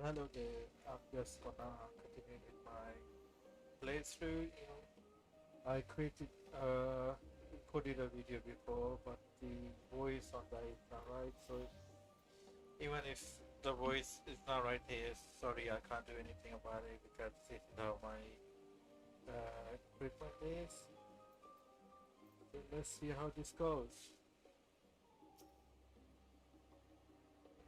Hello there, I'm just gonna continue with my playthrough. I recorded a video before, but the voice on that is not right. So even if the voice is not right here, sorry, I can't do anything about it because this is how my equipment is. So let's see how this goes.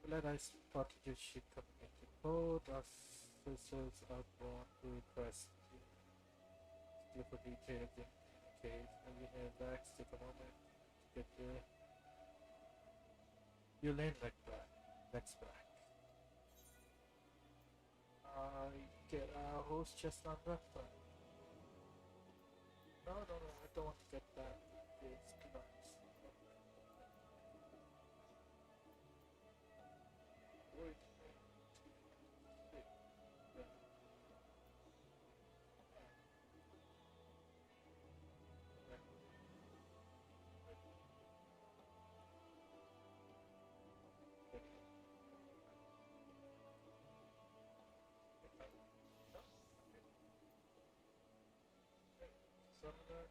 Let us start to ship community code. Officers are born to request for details in case engineer lacks take a moment to get there. You lean next back. I get a host chestnut breakfast. No, I don't want to get that. It's too much. Wait, summoner.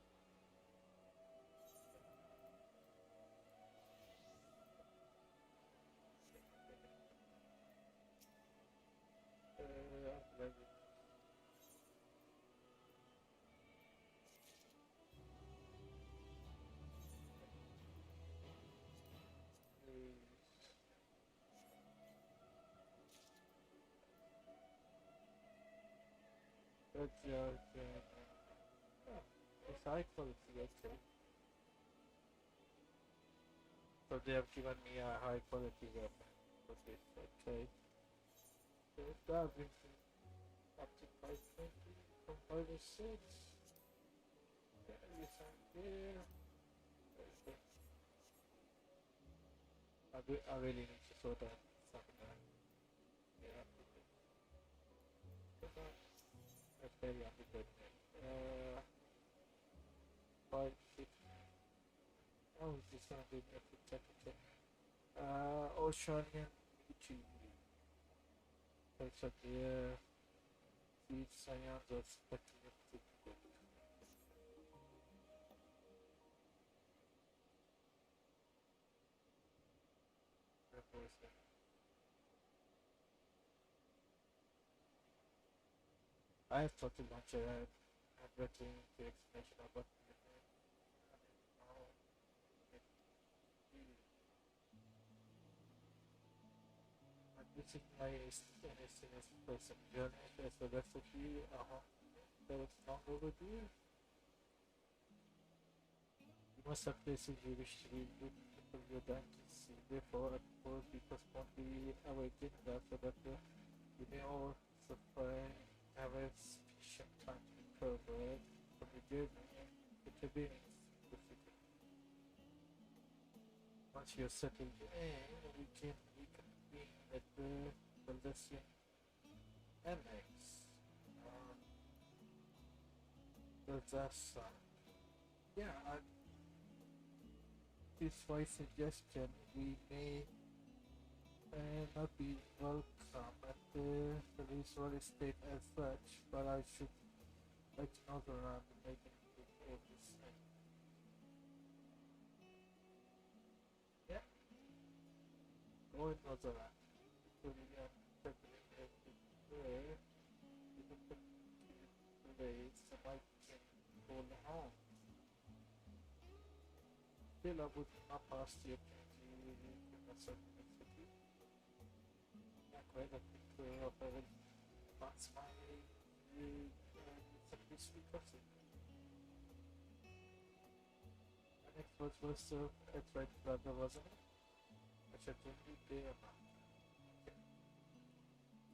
I'm ready. Good job, it's high quality, okay. So they have given me a high quality weapon for this, okay. So that brings me up to 520 from 506. Yeah, yes, I'm there. I really need to sort out something. Yeah, that's very underrated. Uh, 560. Oh, this gonna be me to check. Oceanian Beachy. Takes up the feed scions are speculative. I have talked to launcher and written the explanation about the this is my SNS person journey as a recipe that was long overdue. You must have places you wish to be with people you're dying to see. Therefore, I propose we postpone the awakening so that you may all have a sufficient time to recover from the journey and get your bearings. Once you're settled in, we can reconvene at the Valdesian Annex. Does that sound? Yeah, this my suggestion. We may not be welcome at the resort estate as such, but I should like to know around and make it all this thing. Yeah, go and know around. So we are preparing everything there. We can put the ways so I can go home. Still, I would not pass the opportunity in a certain city. Yeah, quite a picture of a that's my it's a week of it. My next was it's right brother, wasn't it? I should be there. Okay.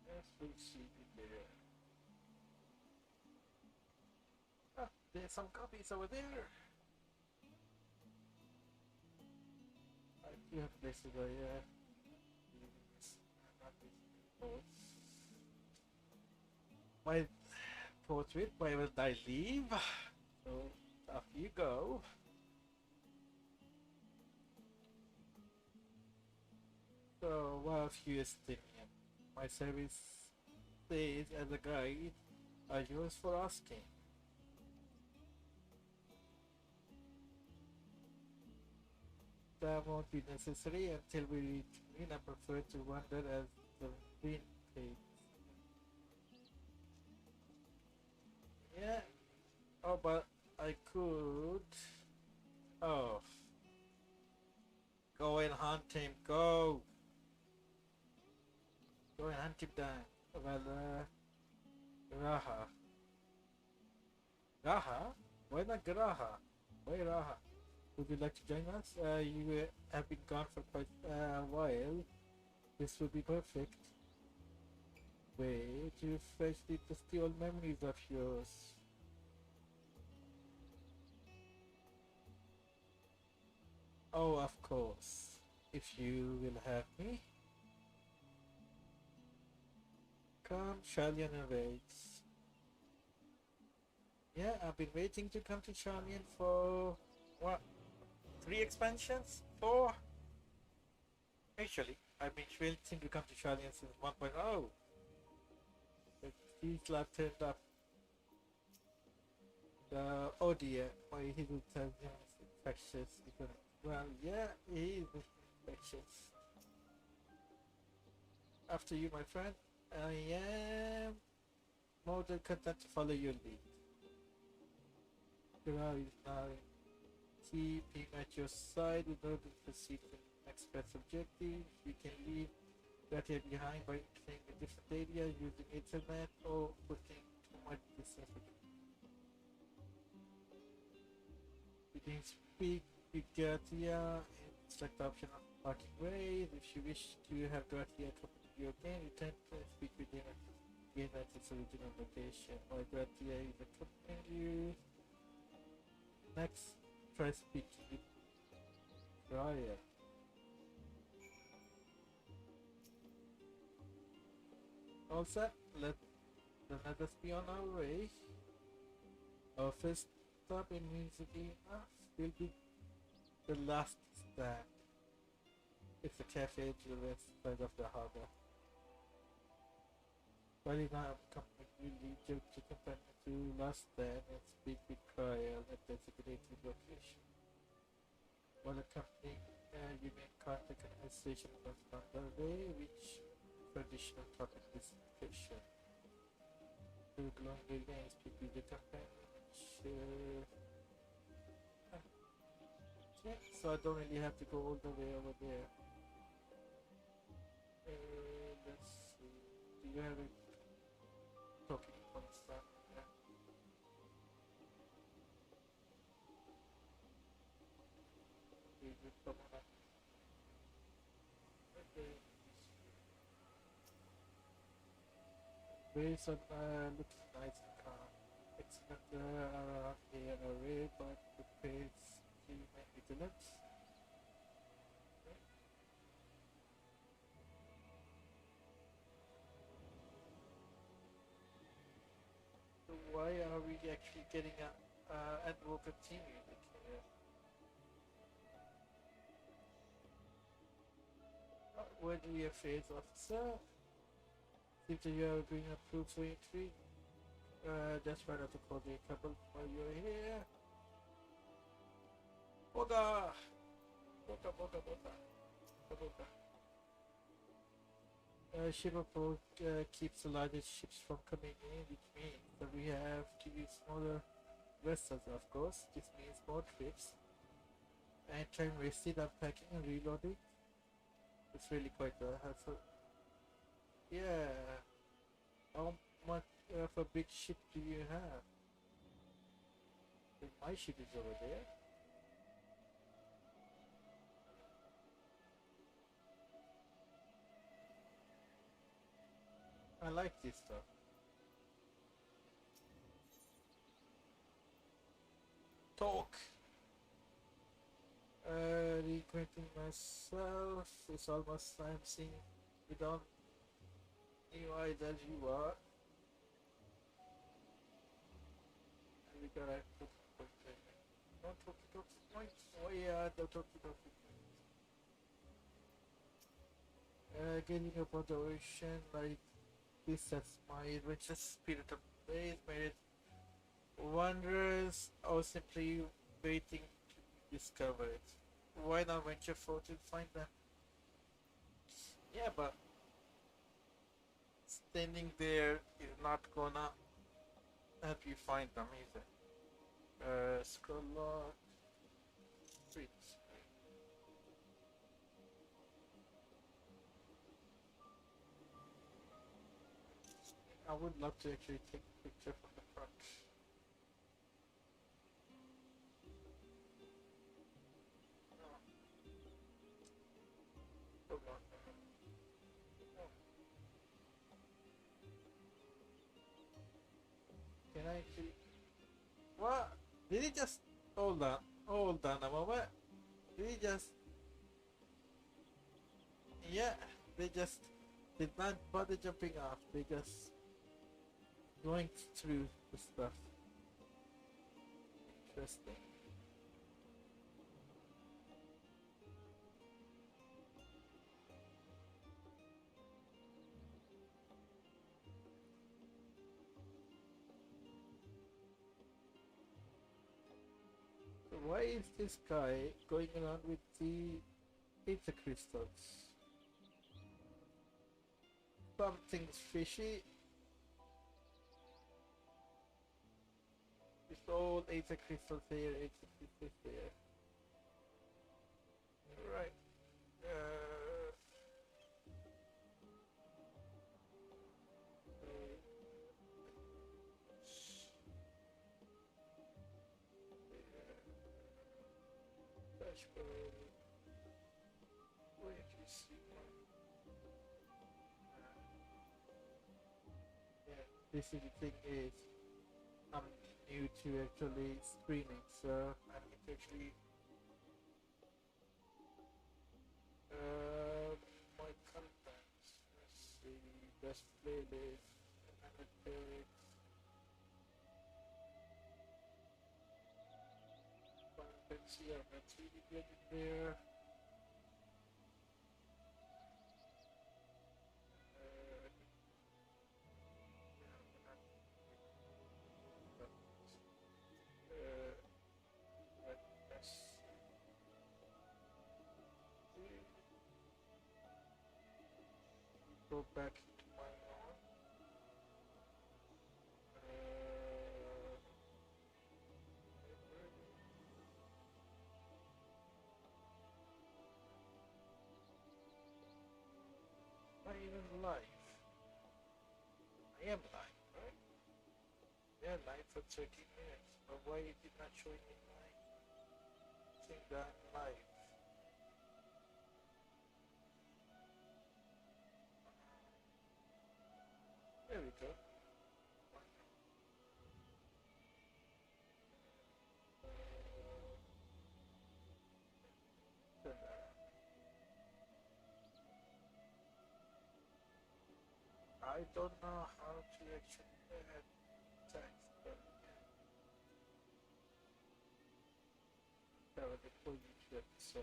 Yes, we'll see you there. Ah, there's some copies over there. I do have places where not these my portrait, where will I leave? So off you go. So what else you thinking? My service says as a guide are yours for asking. That won't be necessary until we reconvene. I prefer to wander as the wind takes. Yeah. Oh, but I could. Oh, go and hunt him. Go. Go and hunt him down. Well, Raha. Raha? Why not Graha? Why Raha? Would you like to join us? You have been gone for quite a while. This would be perfect way to freshly to steal memories of yours. Oh, of course. If you will have me. Come, Shalian awaits. Yeah, I've been waiting to come to Shalian for what? 3 expansions? 4? Actually, I've been waiting to come to Shalian since 1.0. But he's like turned up. Oh dear, my hidden intelligence is infectious. Well, yeah, he is infectious. After you, my friend, I am more than content to follow your lead. Kira is now keep him at your side in order to proceed to the next best objective. You can leave that here behind by entering a different area using internet or putting too much distance between. You can speak with Gatia and select the option of parting ways. If you wish to have Gatia accompany you again, return to speak with him again at its original location. While Gatia is accompanying you, next try speaking with Raya. All set, let us be on our way. Our first stop in musically enough will be the last stand. It's a cafe to the west side of the harbor. While now accompanying you lead your companion to last stand and speak with Cryle at designated location. While accompanying you may contact administration on the way, which for additional topic discussion. To long area and speak with the companion, which yeah, so I don't really have to go all the way over there. Let's see. Do you have a talking points down there? Okay. Based on looking nice and calm. Excellent around here array, but the pace remain vigilant. Okay. So why are we actually getting a Endwalker team unit here? Where do we affairs officer? Seems that you are being approved for entry. Just right after calling a couple while you're here. Boga! Boga, boga, boga. Boga. Ship approach keeps the largest ships from coming in, which means that we have to use smaller vessels, of course. This means more trips and time wasted unpacking and reloading. It's really quite a hassle. Yeah. How much of a big ship do you have? My ship is over there. I like this stuff. Talk! Reacquainting myself. It's almost time seeing without new eyes as you are. And we gotta put don't talk points. Oh yeah, don't talk. Getting about the ocean like this sets my adventure spirit ablaze, made it wondrous, or simply waiting to be discovered. Why not venture forth and find them? Yeah, but standing there is not gonna help you find them either. Scroll log, streets. I would love to actually take a picture from the front. Oh, hold on. Oh, can I actually? What? Did he just? Hold on. Hold on a moment. Did he just? Yeah. They just did not bother jumping off. They just going through the stuff. Interesting. So why is this guy going around with the ether crystals? Something's fishy. It's all ether crystals here, ether crystals there. Right. Uh, Dashboard. Where do you see one? Yeah, this is the thing is, I'm new to actually screening, so I need to actually my contacts. Let's see, best playlist, analytics, contacts. Yeah, that's really good in there. Yeah, we're not but, let's go back into my own. Am I even live? I am live, right? Yeah, live for 30 minutes. But why is it not showing me live? I think that I'm live. There we go. I don't know how to actually add text, but yeah, before you get so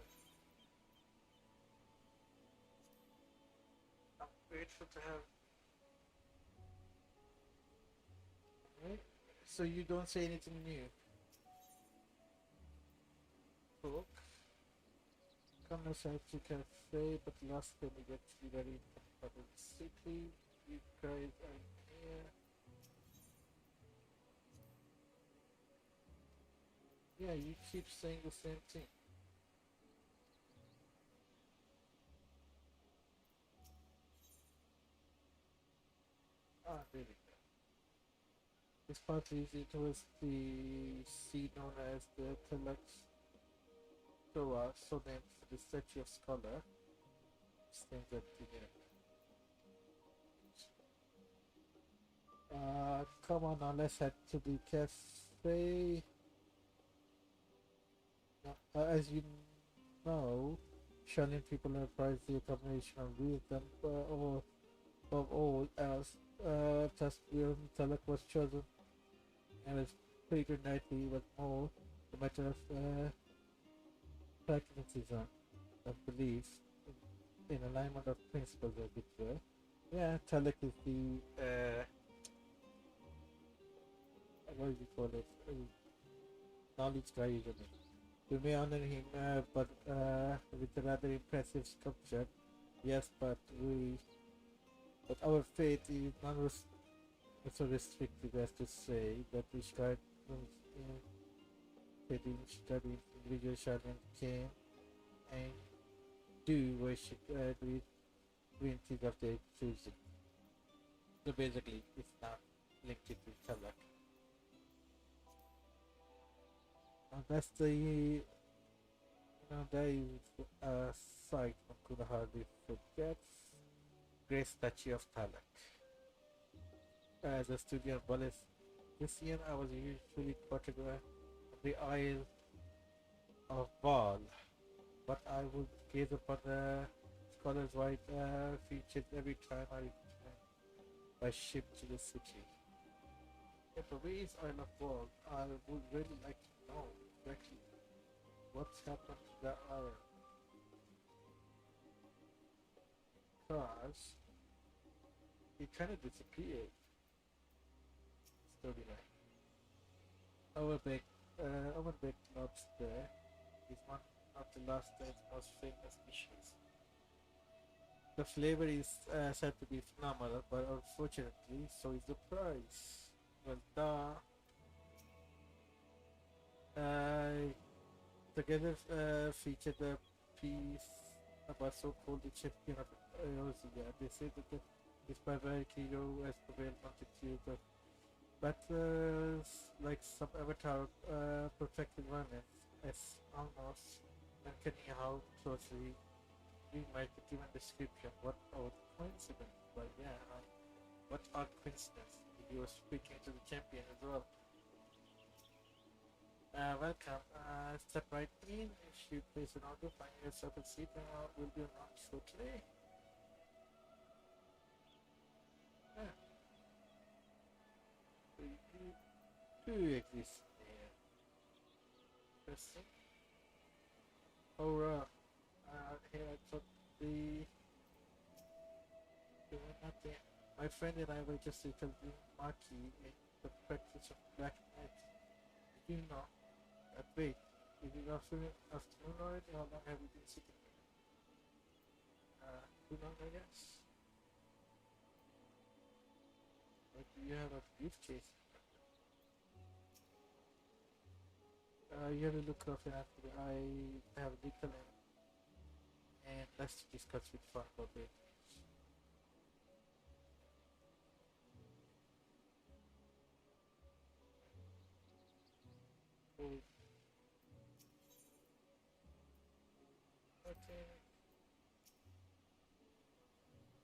I'm grateful to have. Right? So you don't say anything new. Book. Conversation to cafe, but last time we get to be very important city. You guys are here. Yeah, you keep saying the same thing. Ah, there we go. This part is it was the sea known as the Telex Toa, so named for the statue of scholar. Stands at the end. Come on now, let's head to the cafe. As you know, Shaolin people have prized the combination of wisdom or above all else. Thus, the Talak was chosen, and as figured nicely was more a matter of pragmatism of belief. in alignment of principles a bit well. Yeah, Talek is the what do you call it? Knowledge guy usually. We may honor him, but with a rather impressive sculpture. Yes, but our faith is not so restrictive as to say that we start studying individual Sharman came and do worship the divinities of their choosing. So basically, it's not linked to Talak. That's the that is a sight one could hardly forget. Great statue of Talak. As a studio of Wallace, this year I was usually photographed on the Isle of Ball, but I would gaze upon the scholar's white features every time I returned by ship to the city. Yeah, but where is Isle of Ball? I would really like to know exactly what's happened to that isle. Because it kind of disappeared. Storyline. Overbeck, Overbeck lobster is one of the last night's most famous dishes. The flavor is said to be phenomenal, but unfortunately, so is the price. Well, together featured a piece about so-called the champion of Eosia. They say that this barbaric hero has prevailed multitudes of battles like some avatar perfected runners as almost uncanny how closely we might be given description. What a coincidence, but yeah, what odd coincidence. He was speaking to the champion as well. Welcome. Step right in. If you place an order, find yourself a seat and will be announced shortly. Yeah. So you do exist there. Interesting. Oh, here I thought they were not there. My friend and I were just interviewing Maki in the practice of black magic. Did you know? Wait, is it afternoon already? How long have you been sitting here? Too long, I guess. But you have a briefcase. You have a look of it after I have a nickel and let's discuss with fun about it. Oh, okay.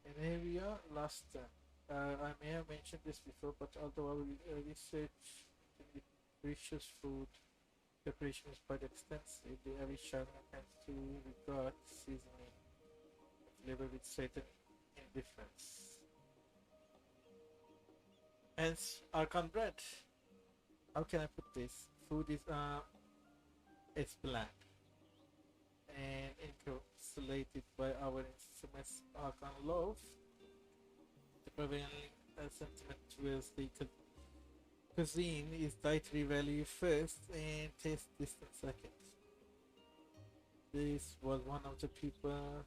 And here we are, last time. I may have mentioned this before, but although our research in the precious food preparation is quite extensive, the average China tends to regard seasoning and flavor with certain indifference. Hence, Archon bread. How can I put this? Food is it's bland and encapsulated by our infamous Archon loaf. The prevailing sentiment towards the cuisine is dietary value first and taste distant second. This was one of the people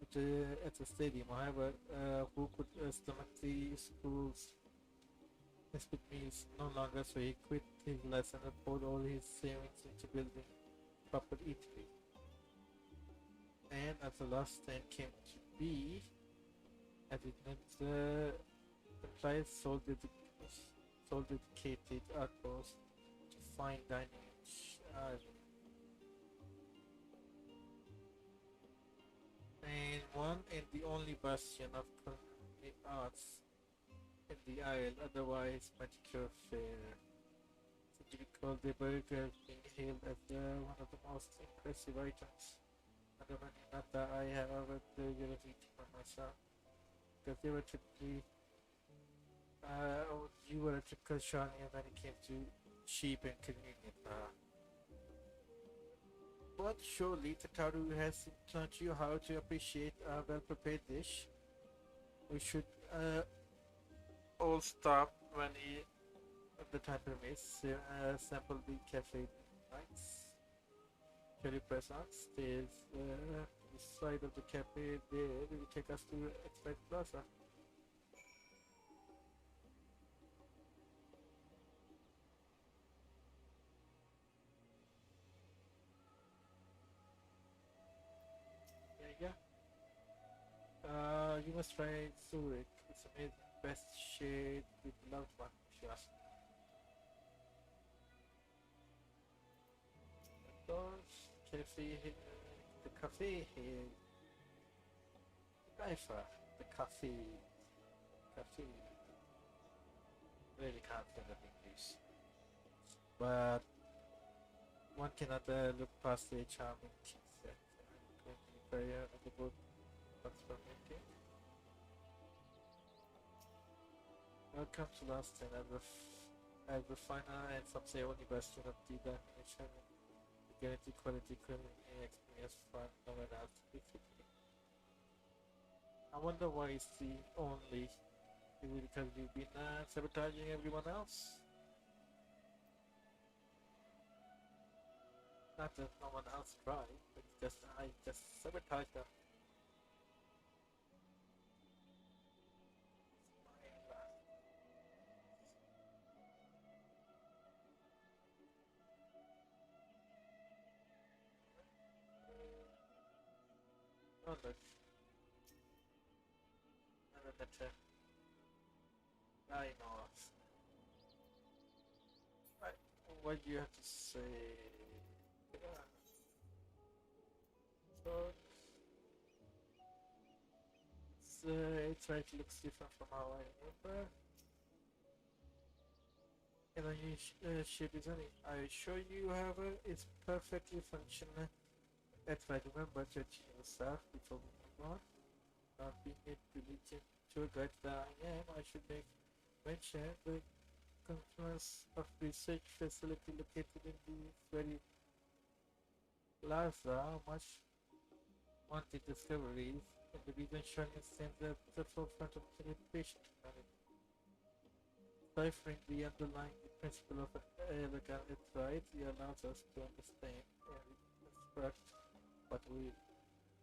at the stadium, however, who could stomach the school's split meals no longer, so he quit his lesson and poured all his savings into building proper eatery. And as the last time came to be, as it meant implies soul dedicated outpost to fine dining. And one and the only bastion of culinary arts in the Isle, otherwise manicure fare. Simply because the burger being hailed as one of the most impressive items on the menu, not that I have ever burger of eating by myself, because they were typically you were a typical Shawnee when it came to cheap and convenient. but surely Tataru has taught you how to appreciate a well-prepared dish. We should all stop when the time permits. Sample the cafe nights. Cherry Presents is the side of the cafe there will take us to Express Plaza. Yeah, yeah. You must try Zurich. It's amazing. Best shade with loved one, if you ask me. Of course, the cafe here, Haifa, the cafe, really can't think of English. But one cannot look past the charming tea set. I'm going to be very on the book transformative. Welcome to last and as the final and some say only bastion of the dimension and guarantee quality criminal experience fun no one else basically. I wonder why it's the only. Is it because we've been sabotaging everyone else? Not that no one else tried, but just I just sabotage them. Oh look, another better. I know. Right. What do you have to say? Yeah. So it's right. Looks different from how I remember. And then you shape designing. I show you, however, it's perfectly functional. That's right. Remember judging yourself before moving on. Not being a diligent tour guide that I am, I should make mention the confluence of research facility located in the very plaza. Much wanted discoveries in the region showing stands at the forefront of innovation technology. Ciphering the underlying principle of elegant right, it allows us to understand and reconstruct what we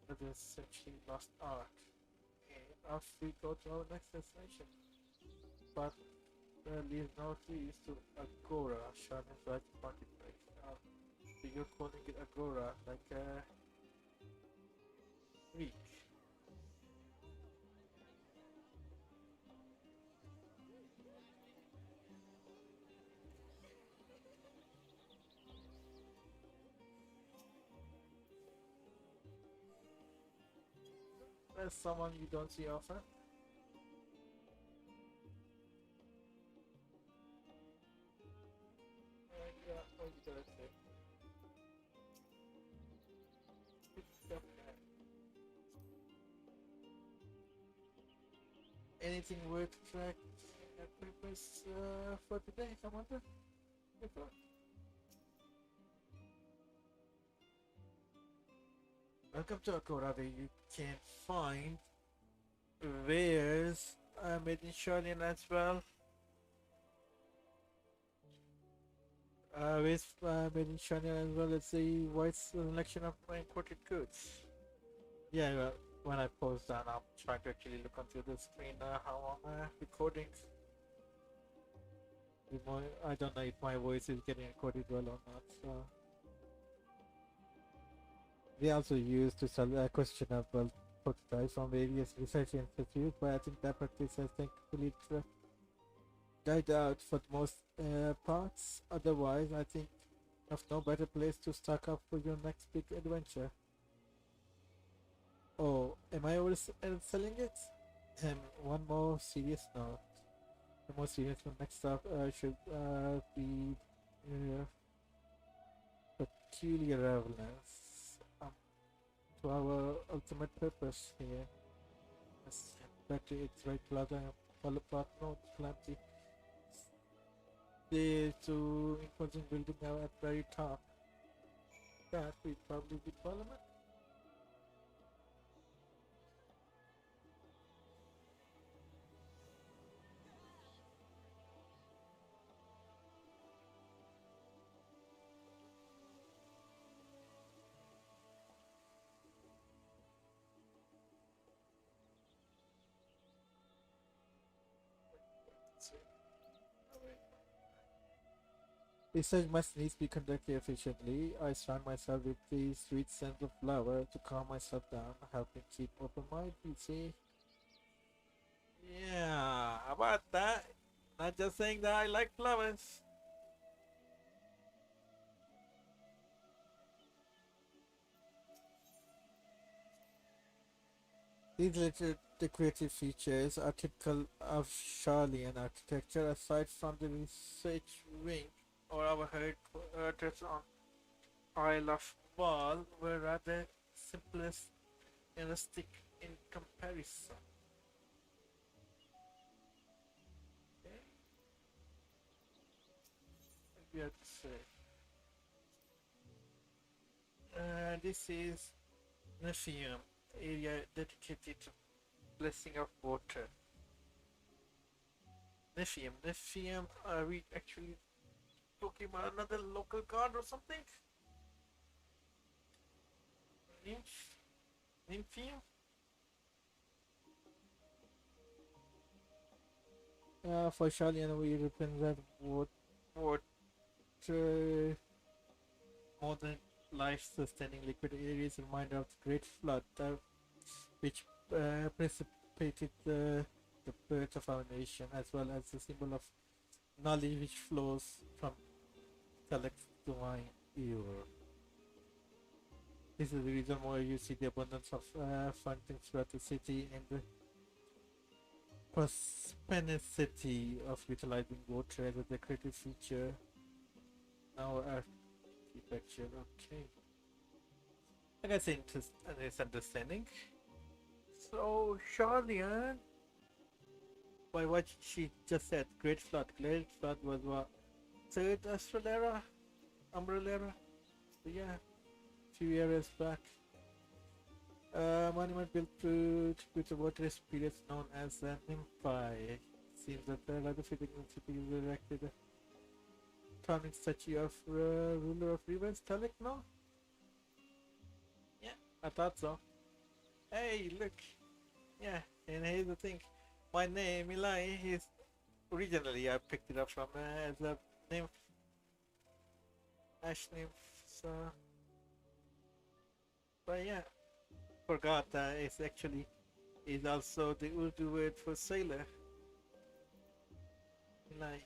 that is essentially lost art. And off we go to our next destination. But leads northeast to Agora, Sharma's right marketplace. So you're calling it Agora, like a Greek. There's someone you don't see often. Yeah, what you gotta say? Yep. Anything worth track purpose for today, Samantha? Before? Welcome to Agora, where you can find wares made in Shaolin as well. With made in China as well as a wide selection of imported goods. Yeah, well, when I pause down, I'm trying to actually look onto the screen how I'm recording. I don't know if my voice is getting recorded well or not. So they also use to sell questionable prototypes from various research institutes, but I think that practice has thankfully died out for the most parts. Otherwise, I think of no better place to stock up for your next big adventure. Oh, am I overselling it? One more serious note. The more serious one next up should be uh, peculiar relevance to our ultimate purpose here. Let's get back to its right plot and follow plot note plenty. The two imposing building are at very top. that will probably be Parliament. So, research must needs be conducted efficiently. I surround myself with the sweet scent of flower to calm myself down, helping keep open mind. You see? Yeah, how about that? Not just saying that I like flowers. These little decorative features are typical of Charlean architecture, aside from the research wing or our headquarters on Isle of Ball were rather simplest and rustic in comparison. Okay, we have to say. This is Nephium, area dedicated to blessing of water. Nephium, are we actually talking about another local god or something? Nymph? Nymphium? For Charlean, we represent what modern life-sustaining liquid areas, reminder of the Great Flood, which precipitated the birth of our nation, as well as a symbol of knowledge which flows from Telek's divine ear. This is the reason why you see the abundance of fountains throughout the city and the prosperity of utilizing water as a decorative feature. Now architecture, okay. I guess it's understanding. So, Charlian, by what she just said, Great Flood. Great Flood was what? Third Astralera? Umbrella? Yeah, few years back. Monument built to tribute to water spirits known as an nymphi. Seems that the rather fitting city is erected a crowning statue of ruler of rivers, Talek, no? Yeah, I thought so. Hey, look. Yeah, and here's the thing. My name, Eli, is originally I picked it up from as a nymph, ash nymph. So, but yeah, forgot that it's actually is also the Urdu word for sailor. Eli,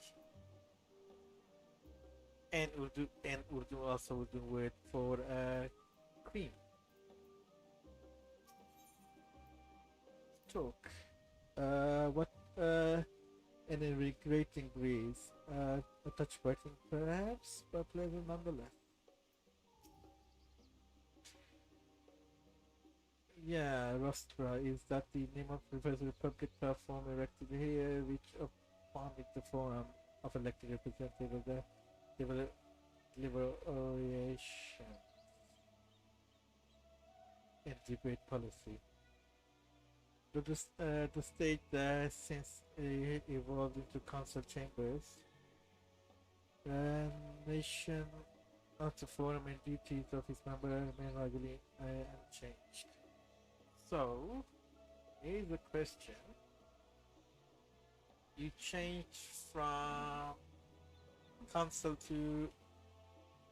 and Urdu also Urdu word for queen. Talk. What an invigorating breeze. A touch biting perhaps, but pleasant nonetheless. Yeah, Rostra, is that the name of the public platform erected here, which upon it the forum of elected representatives of the deliberation and debate policy. The state that since it evolved into council chambers, the nation of the forum and duties of its members remain largely unchanged. So, here's the question. You change from council to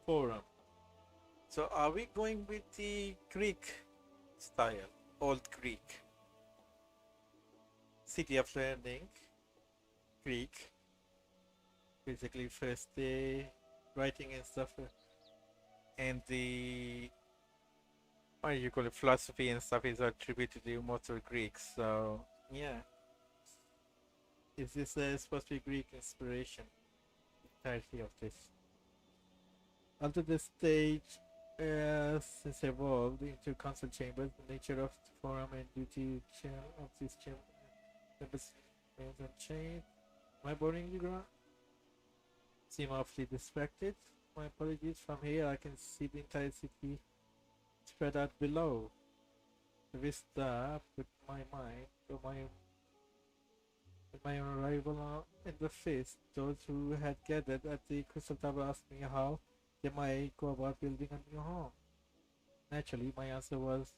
forum. So, are we going with the Greek style, Old Greek? City of Learning, Greek, basically first the writing and stuff, and the what do you call it, philosophy and stuff is attributed to most of the Greeks. So yeah, is this supposed to be Greek inspiration? Entirety of this. After the stage since evolved into council chambers, the nature of the forum and duty of this chambers remains unchanged. Am I boring you, Grant? Seem awfully distracted. My apologies. From here, I can see the entire city spread out below. The vista put my mind to my with my arrival in the feast. Those who had gathered at the Crystal Tower asked me how they might go about building a new home. Naturally, my answer was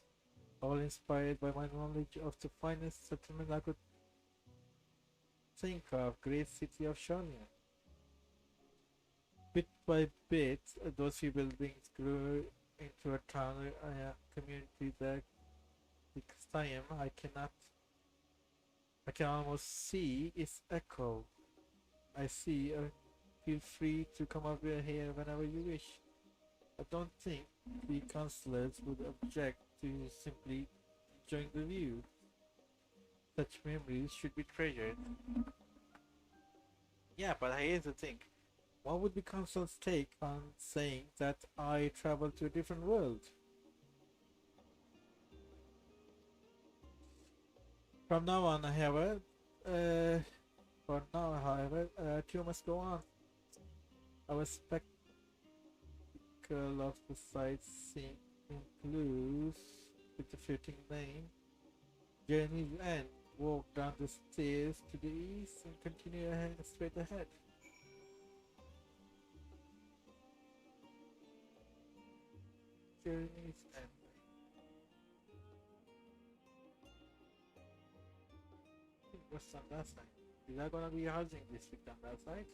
all inspired by my knowledge of the finest settlement I could think of, great city of Charlene. Bit by bit, those few buildings grew into a town, a community that takes time. I can almost see its echo. I see. Feel free to come over here whenever you wish. I don't think the counselors would object to simply enjoying the view. Such memories should be treasured. Yeah, but here's the thing. What would the council's take on saying that I travel to a different world? From now on, however, uh, two must go on. Our spectacle of the sightseeing concludes with the fitting name. Journey's end. Walk down the stairs to the east and continue straight ahead. Journey's end. What's on that side? Is that gonna be a housing district on that side?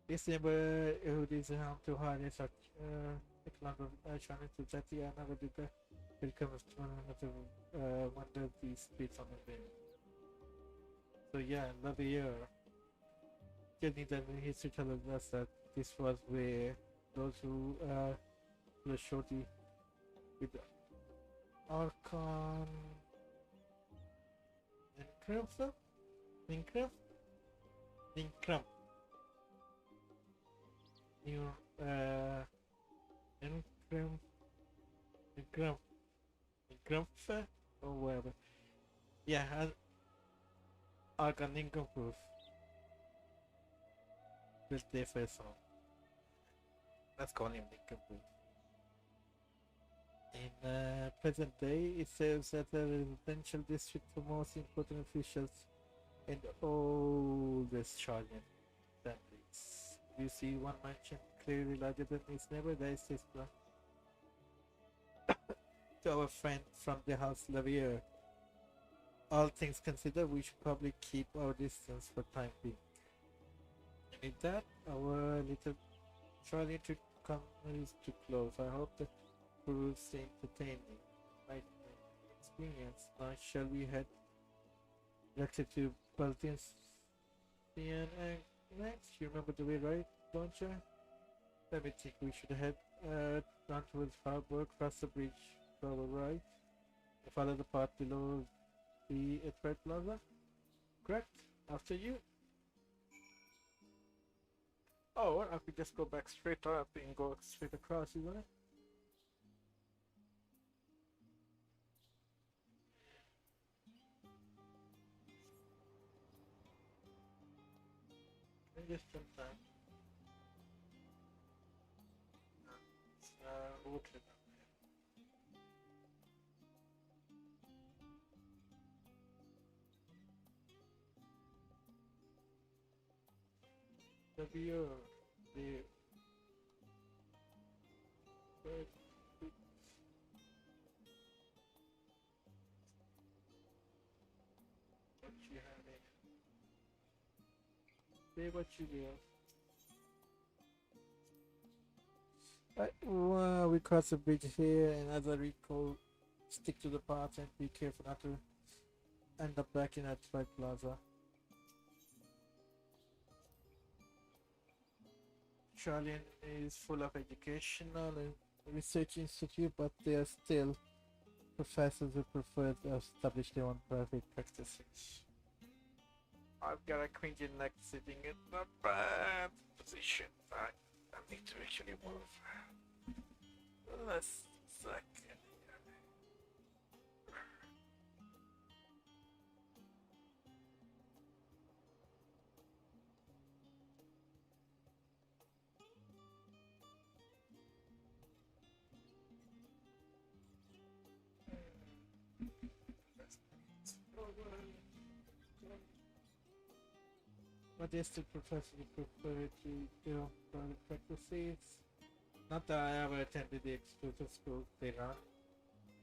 This neighborhood is home to highly such economic challenge to that the another becomes one of the one of these streets on the way. So yeah, another year. Getting that in history tells us that this was where those who were shorty with Archon and Crimson? Linkram? Linkram. New Linkram Linkram Linkram or whatever. Yeah, Archon Linkram proof. Built there first song. Let's call him Linkram proof. In present day, it serves as a residential district for most important officials and oldest Charlian families. You see one mansion clearly larger than its neighbor, there is this plan. To our friend from the house Lavier. All things considered, we should probably keep our distance for time being. And with that, our little Charlie to come is to close. I hope that proves entertaining. Right experience. Now shall we head directly to Baltians and next? You remember the way, right, don't you? Let me think. We should head down towards Harbour, cross the bridge to our right, and follow the path below the Edward Plaza. Correct? After you. Oh, or I could just go back straight up and go straight across, isn't it? Just some time. Water. The beer, the bird, what you have it. Say what you will. We cross the bridge here, and as I recall, stick to the path and be careful not to end up back in that right plaza. Charlian is full of educational and research institute, but they are still professors who prefer to establish their own private practices. I've got a cringy neck sitting in a bad position. I need to actually move. Last second. But they still professionally prefer to do private practices. Not that I ever attended the exclusive schools they run.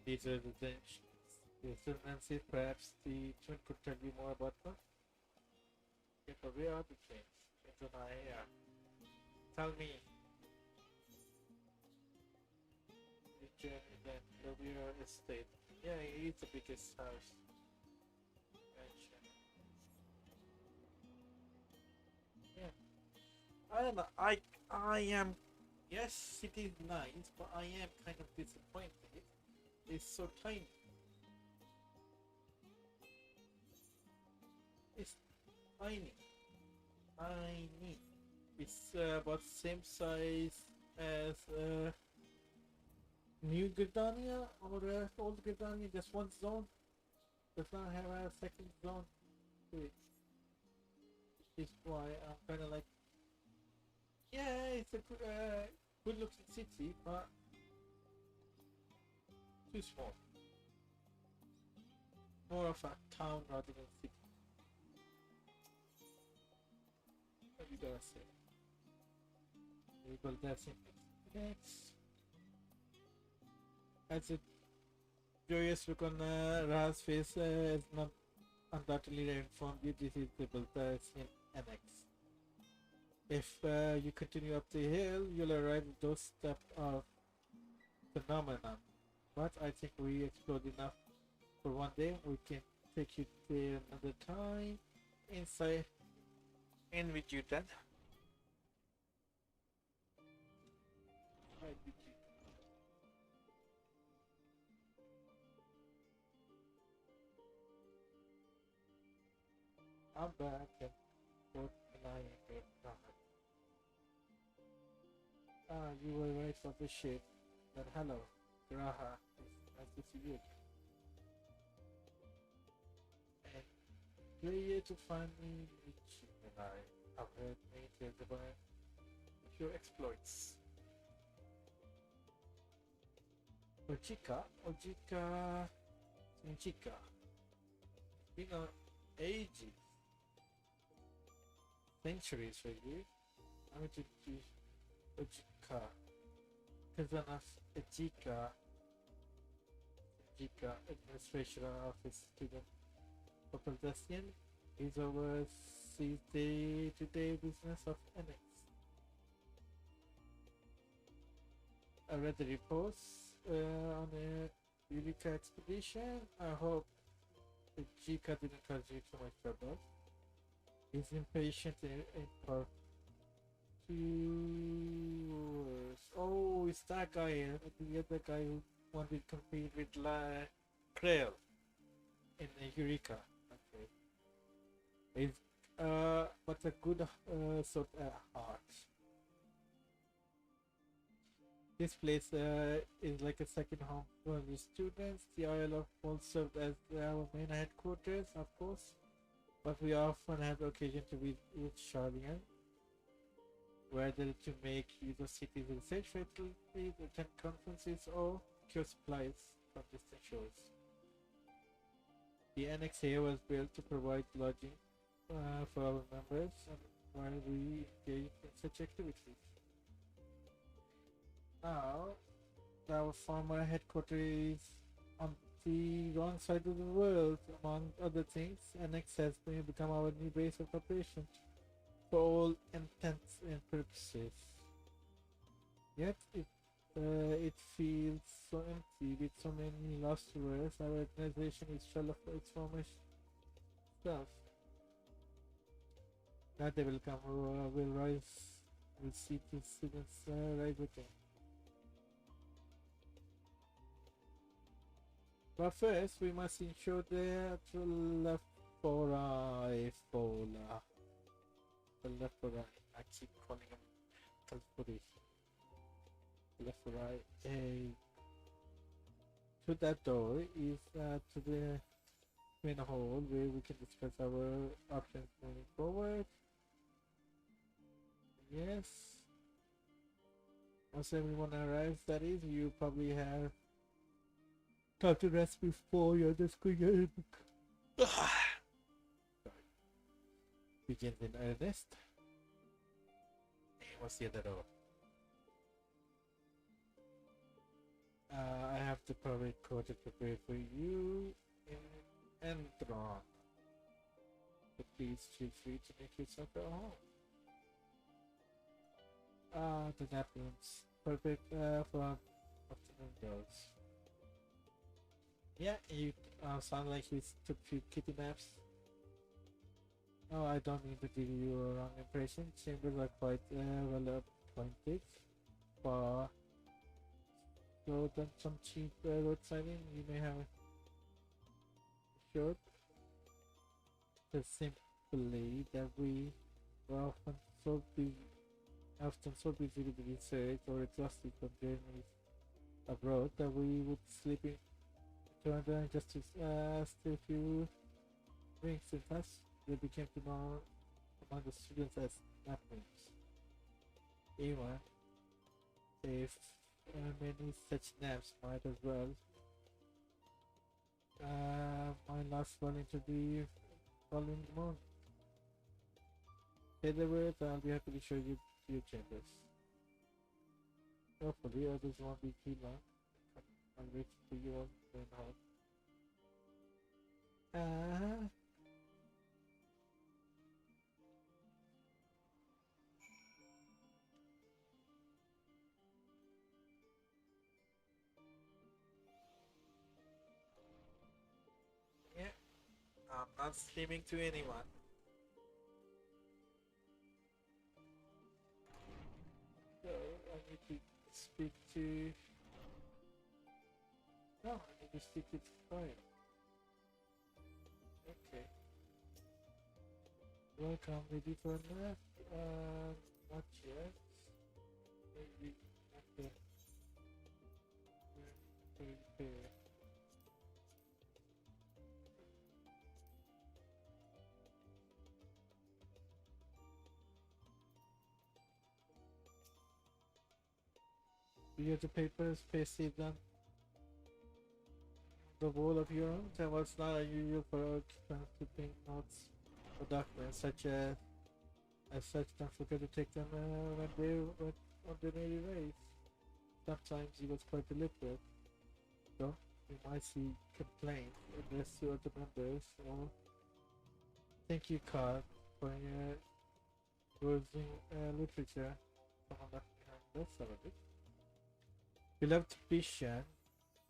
These are the things. The students, perhaps the twin could tell you more about them. Yeah, but where are the twins? Twins are not here. Tell me. The Lovia estate. Yeah, it's the biggest house. Mansion. Yeah. I don't know. I am. Yes, it is nice, but I am kind of disappointed. It's so tiny. It's tiny. Tiny. It's about the same size as New Gridania or Old Gridania. Just one zone. Does not have a second zone to it. Is why I'm kind of like, yeah, it's a good looking city, but too small. More of a town rather than city. What you gotta say? Well, that's it. Next. As a joyous look on Ra's face is not undoubtedly informed you this is the Baltasian Annex. If you continue up the hill, you'll arrive at those steps of phenomenon. But I think we explored enough for one day. We can take you there another time. Inside, in with you then. Right with you. I'm back and both and I am good. Ah, you were right for the ship. But hello, Graha. It's nice to see you. And you're here to find me, Michi, and I have heard many tales about your exploits. Ojika, Sinchika. It's been on ages, centuries really. I'm going to do Ojika. Kazana's Ejika. Ejika Administration Office Student of Possession is oversees day-to-day business of Annex. I read the reports on a Eureka expedition. I hope the Jika didn't cause you too much trouble. He's impatient and oh, it's that guy, the other guy who wanted to compete with Krell in Eureka. Okay. He's but a good sort of heart. This place is like a second home for the students. The Isle of Mull served as our main headquarters, of course, but we often have the occasion to visit Charlian, whether to make use of cities research facilities, attend conferences, or procure supplies from distant shores. The annex here was built to provide lodging for our members and while we engage in such activities. Now, our former headquarters is on the wrong side of the world, among other things. Annex has become our new base of operations for all intents and purposes. Yet, it feels so empty with so many lost tours. Our organization is shell of its former self. That they will come, will rise, will see the students rise again. But first, we must ensure that Fola. The left or right. I keep calling him Talfuri. Left or right. To that door is to the main hall where we can discuss our options moving forward. Yes. Once everyone arrives, that is, you probably have time to rest before your discussion begins in earnest. Hey, what's the other door? I have the perfect quarter prepared for you and Thrawn. But please feel free to make yourself at home. The nap rooms. Perfect for afternoon dogs. Yeah, you sound like you took few kitty naps. Oh, I don't mean to give you a wrong impression. Chambers are quite well appointed. For so then some cheap roadside inn, you may have a short. Just simply that we were often so busy with research or exhausted from journeys abroad that we would slip in to just to steal a few drinks in class. They became known among the students as napkins. Even if many such naps might as well. My last one into the following month. Say the words, I'll be happy to show you your chambers. Hopefully, others won't be too long. I'll wait for you all to home. Yeah, I'm not sleeping to anyone. So I need to speak to. No, I need to speak to Brian. Okay. Welcome, ready for a nap? Not yet. Maybe after repair. Do you have the papers pasted on the wall of your room? That was not unusual for occupants to take notes or documents as such, don't forget to take them when they went on their daily race. Sometimes he was quite deliberate, though you might see complaints addressed to other members or thank you card for your browsing literature. Someone left behind. That's some of it. Beloved Bishan,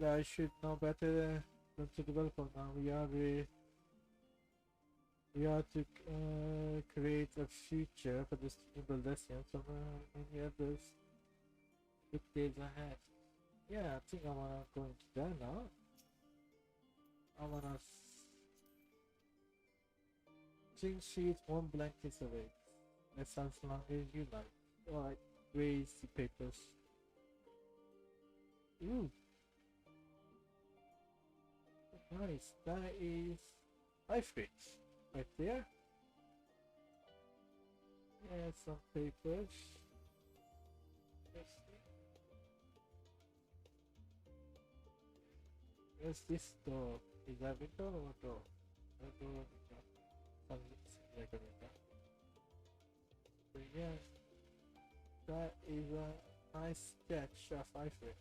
I should know better than to develop on now. We are to create a future for the sustainable lesson from many others with days ahead. Yeah, I think I wanna go into that now. I wanna clean sheet one blank piece of it. That sounds long as you like. Alright, raise the papers. Ooh, nice. That is iFrix right there. Yeah, some papers. Where's this door? Is that window or door? A door or window? Something like a window. So yeah, that is a nice sketch of iFrix.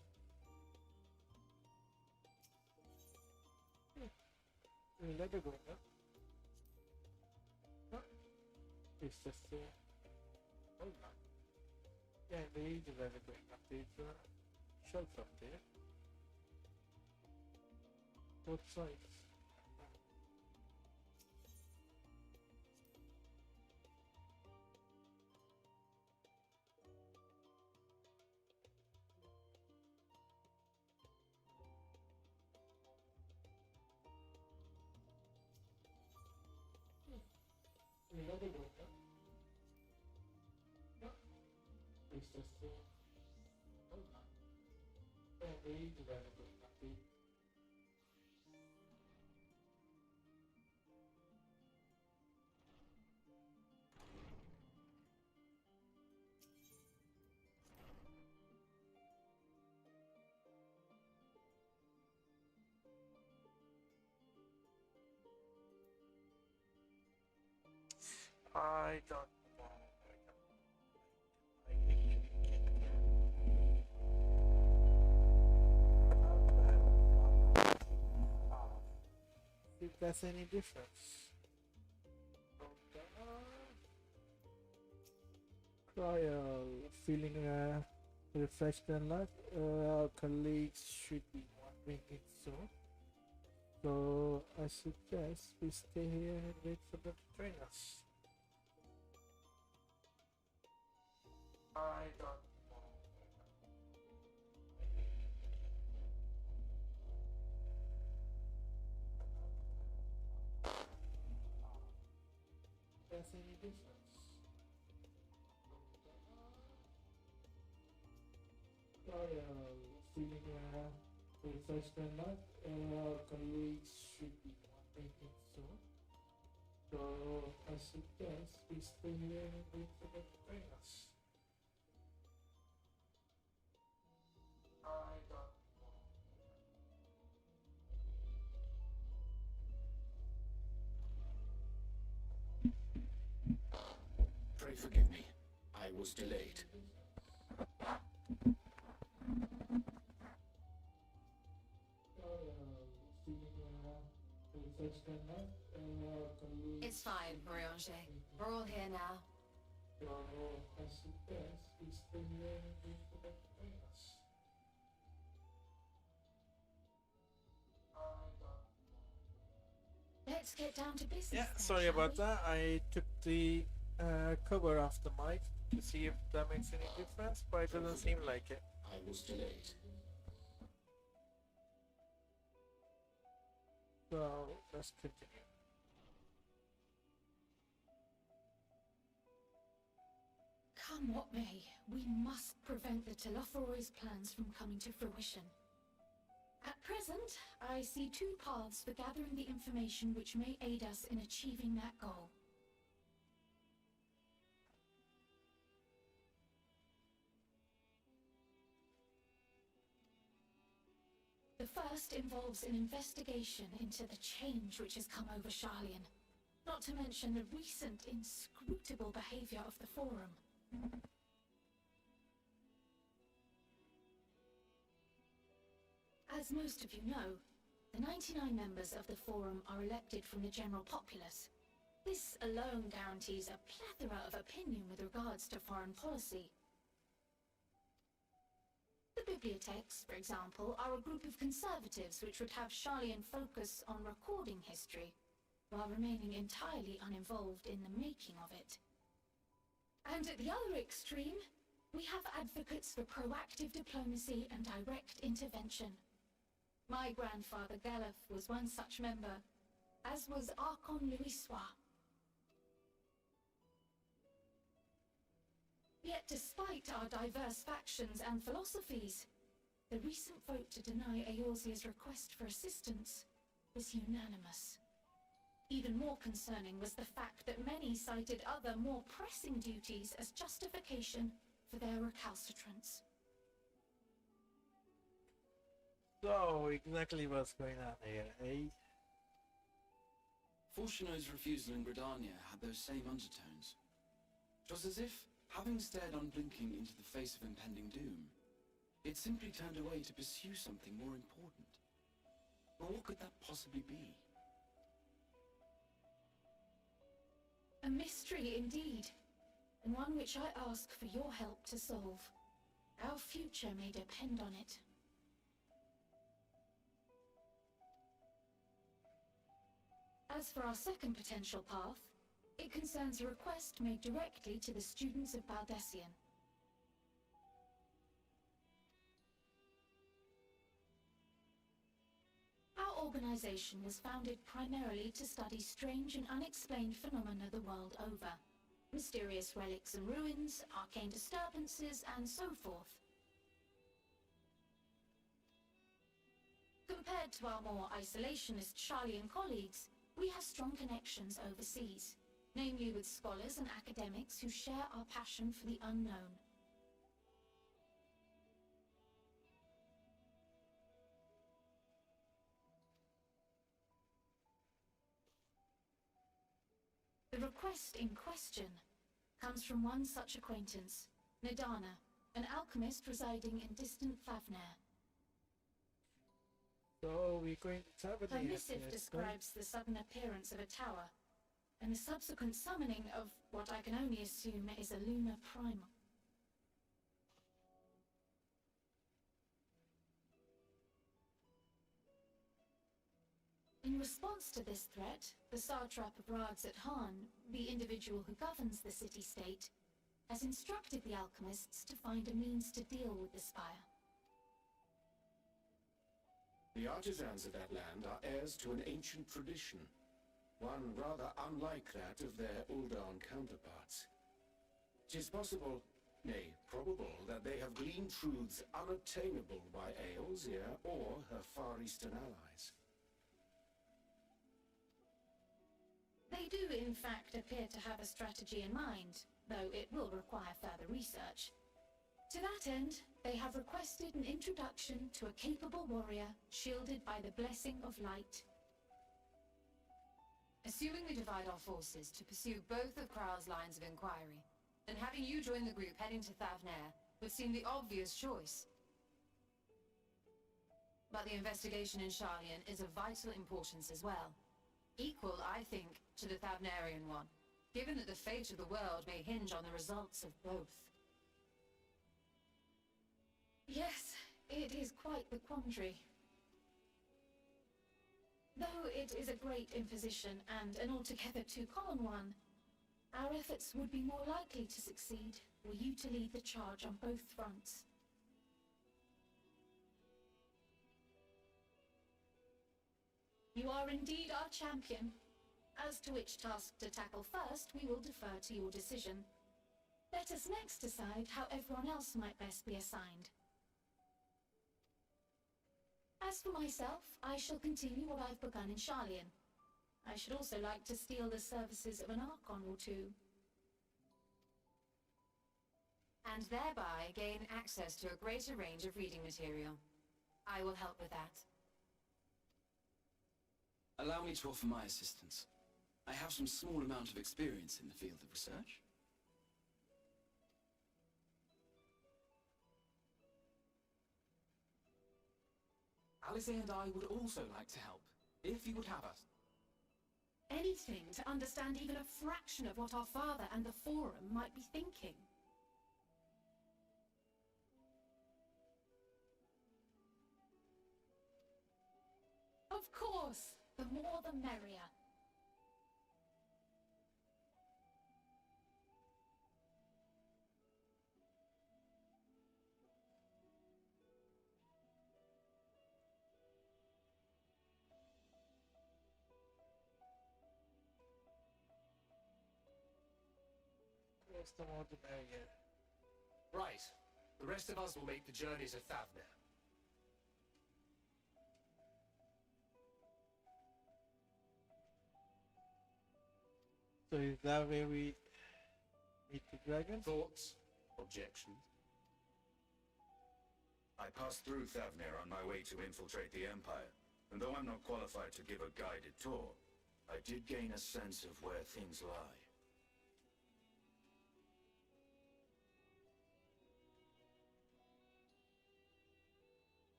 Letter going up. Huh? It's just hold on. Yeah, there is a letter going up. There's a shelf up there. Both sides. another one, no? No. It's just oh no. Very developable, nothing. I don't know. I actually can't hear. If that's any difference. Trial feeling refreshed and light. Our colleagues should be wondering it soon. So I suggest we stay here and wait for them to train us. I don't know. That's any difference. Trial feeling refreshed and light. Our colleagues should be wondering it soon. So I suggest we stay here and wait for them to train us. I don't know. Pray forgive me. I was delayed. It's fine, Moriange. We're all here now. Let's get down to business. Yeah, then, sorry shall about we? that. I took the cover off the mic to see if that makes any difference, but it doesn't seem like it. I was delayed. So let's continue. Come what may, we must prevent the Telophoroid's plans from coming to fruition. At present, I see two paths for gathering the information which may aid us in achieving that goal. The first involves an investigation into the change which has come over Charlian, not to mention the recent inscrutable behavior of the Forum. As most of you know, the 99 members of the Forum are elected from the general populace. This alone guarantees a plethora of opinion with regards to foreign policy. The bibliotheques, for example, are a group of conservatives which would have Charlian focus on recording history, while remaining entirely uninvolved in the making of it. And at the other extreme, we have advocates for proactive diplomacy and direct intervention. My grandfather Galef was one such member, as was Archon Louisois. Yet despite our diverse factions and philosophies, the recent vote to deny Eorzea's request for assistance was unanimous. Even more concerning was the fact that many cited other, more pressing duties as justification for their recalcitrance. So exactly what's going on here, eh? Fortuno's refusal in Gridania had those same undertones. It was as if, having stared unblinking into the face of impending doom, it simply turned away to pursue something more important. But what could that possibly be? A mystery indeed, and one which I ask for your help to solve. Our future may depend on it. As for our second potential path, it concerns a request made directly to the students of Baldessian. Our organization was founded primarily to study strange and unexplained phenomena the world over. Mysterious relics and ruins, arcane disturbances, and so forth. Compared to our more isolationist Charlian colleagues, we have strong connections overseas, namely with scholars and academics who share our passion for the unknown. The request in question comes from one such acquaintance, Nidana, an alchemist residing in distant Favner. So we're going to have Her missive describes the sudden appearance of a tower, and the subsequent summoning of what I can only assume is a lunar primal. In response to this threat, the satrap of Radzat Han, the individual who governs the city-state, has instructed the alchemists to find a means to deal with the spire. The artisans of that land are heirs to an ancient tradition, one rather unlike that of their Uldaran counterparts. It is possible, nay, probable, that they have gleaned truths unattainable by Eorzea or her Far Eastern allies. They do, in fact, appear to have a strategy in mind, though it will require further research. To that end, they have requested an introduction to a capable warrior shielded by the blessing of light. Assuming we divide our forces to pursue both of Krau's lines of inquiry, then having you join the group heading to Thavnair would seem the obvious choice. But the investigation in Sharlayan is of vital importance as well. Equal, I think, to the Thavnarian one, given that the fate of the world may hinge on the results of both. Yes, it is quite the quandary. Though it is a great imposition and an altogether too common one, our efforts would be more likely to succeed were you to lead the charge on both fronts. You are indeed our champion. As to which task to tackle first, we will defer to your decision. Let us next decide how everyone else might best be assigned. As for myself, I shall continue what I've begun in Sharlayan. I should also like to steal the services of an Archon or two. And thereby gain access to a greater range of reading material. I will help with that. Allow me to offer my assistance. I have some small amount of experience in the field of research. Alice and I would also like to help, if you would have us. Anything to understand even a fraction of what our father and the Forum might be thinking. Of course, the more the merrier. Yes, the more the merrier. Right. The rest of us will make the journey to Thavnair. So is that where we meet the dragon? Thoughts? Objections? I passed through Thavnair on my way to infiltrate the Empire, and though I'm not qualified to give a guided tour, I did gain a sense of where things lie.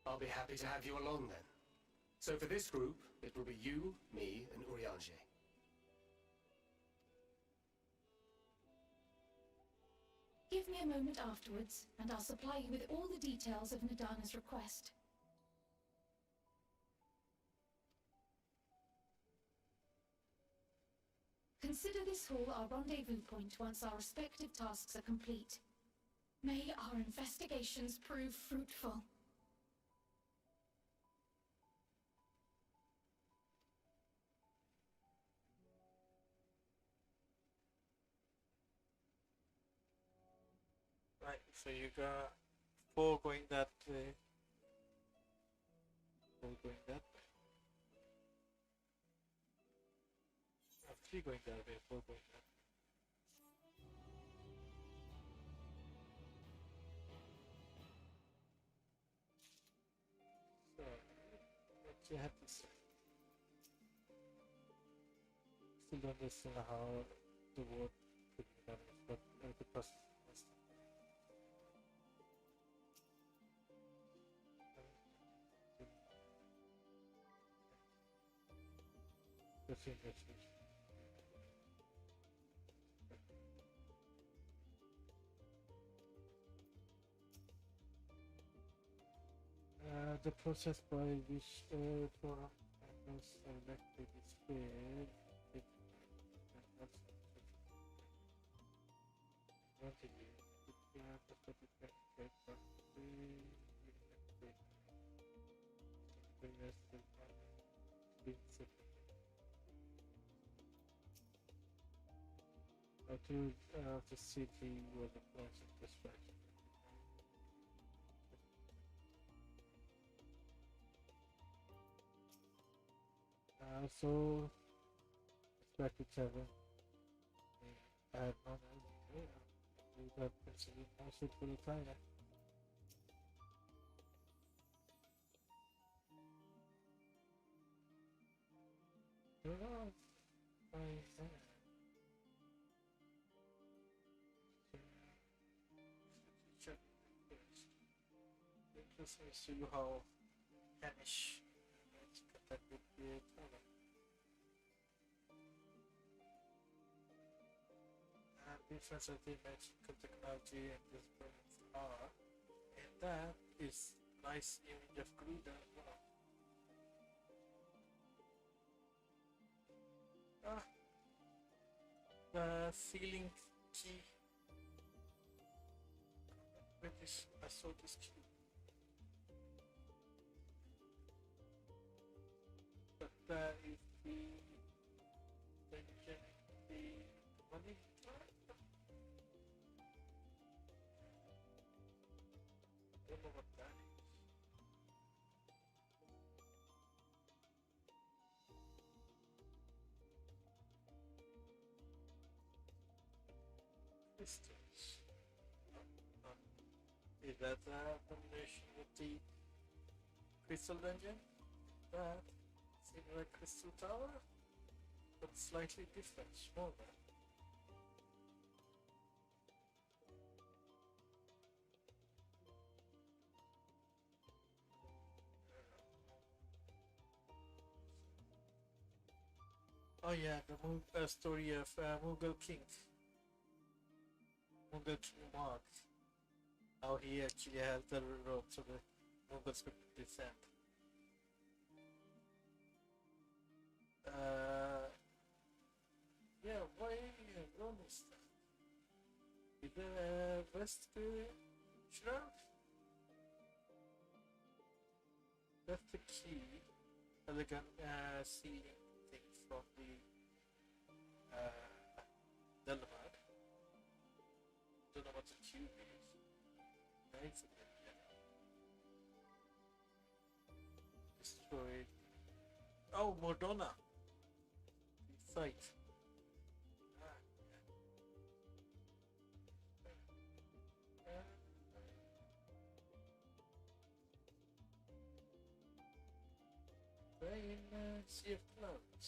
I'll be happy to have you along then. So for this group, it will be you, me, and Urianger. Give me a moment afterwards, and I'll supply you with all the details of Nidana's request. Consider this hall our rendezvous point once our respective tasks are complete. May our investigations prove fruitful. Alright, so you got 4 going that way. 4 going that way. 3 going that way, 4 going that way. So, what you have to say? Still don't understand how the word could be done, but the process is the same message. The process by which forum members selected is fair. To the city where the plans of distraction. So it's back to 7. I have no idea. We got principally most for the time. Interesting to see how Hamish that would be a talent. Difference of the magical technology and this brilliance are, and that is nice image of Gruda as well. The ceiling key with this, I saw this key. But that is the money. I don't know what that is. Crystals. Is that a combination with the crystal dungeon? That seems like crystal tower, but slightly different, smaller. Oh yeah, the story of Mughal King Mark. How he actually has the rope so the Mughals could descend. Yeah, why Rome is that? Is there a West Shroud? That's the key. Elegant sealing thing from the Delamad. Don't know what the tube is. Nice again, yeah. Destroyed. Oh, Mordona! The site. They're in Sea of Clouds.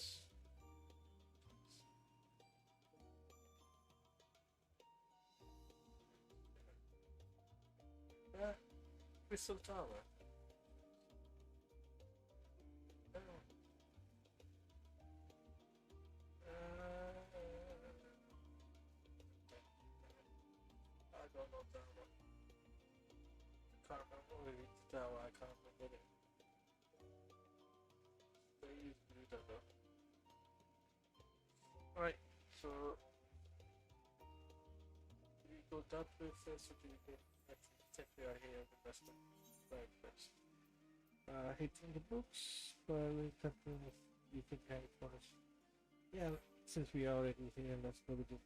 Crystal Tower. I don't know that one. I can't remember where it's tower. I can't remember it. They use blue though. Alright, so do we go that way first or do we go? I think we are here with the rest of the right first. Hitting the books, but you think Harry Potter. Yeah, since we are already here, let's go with it.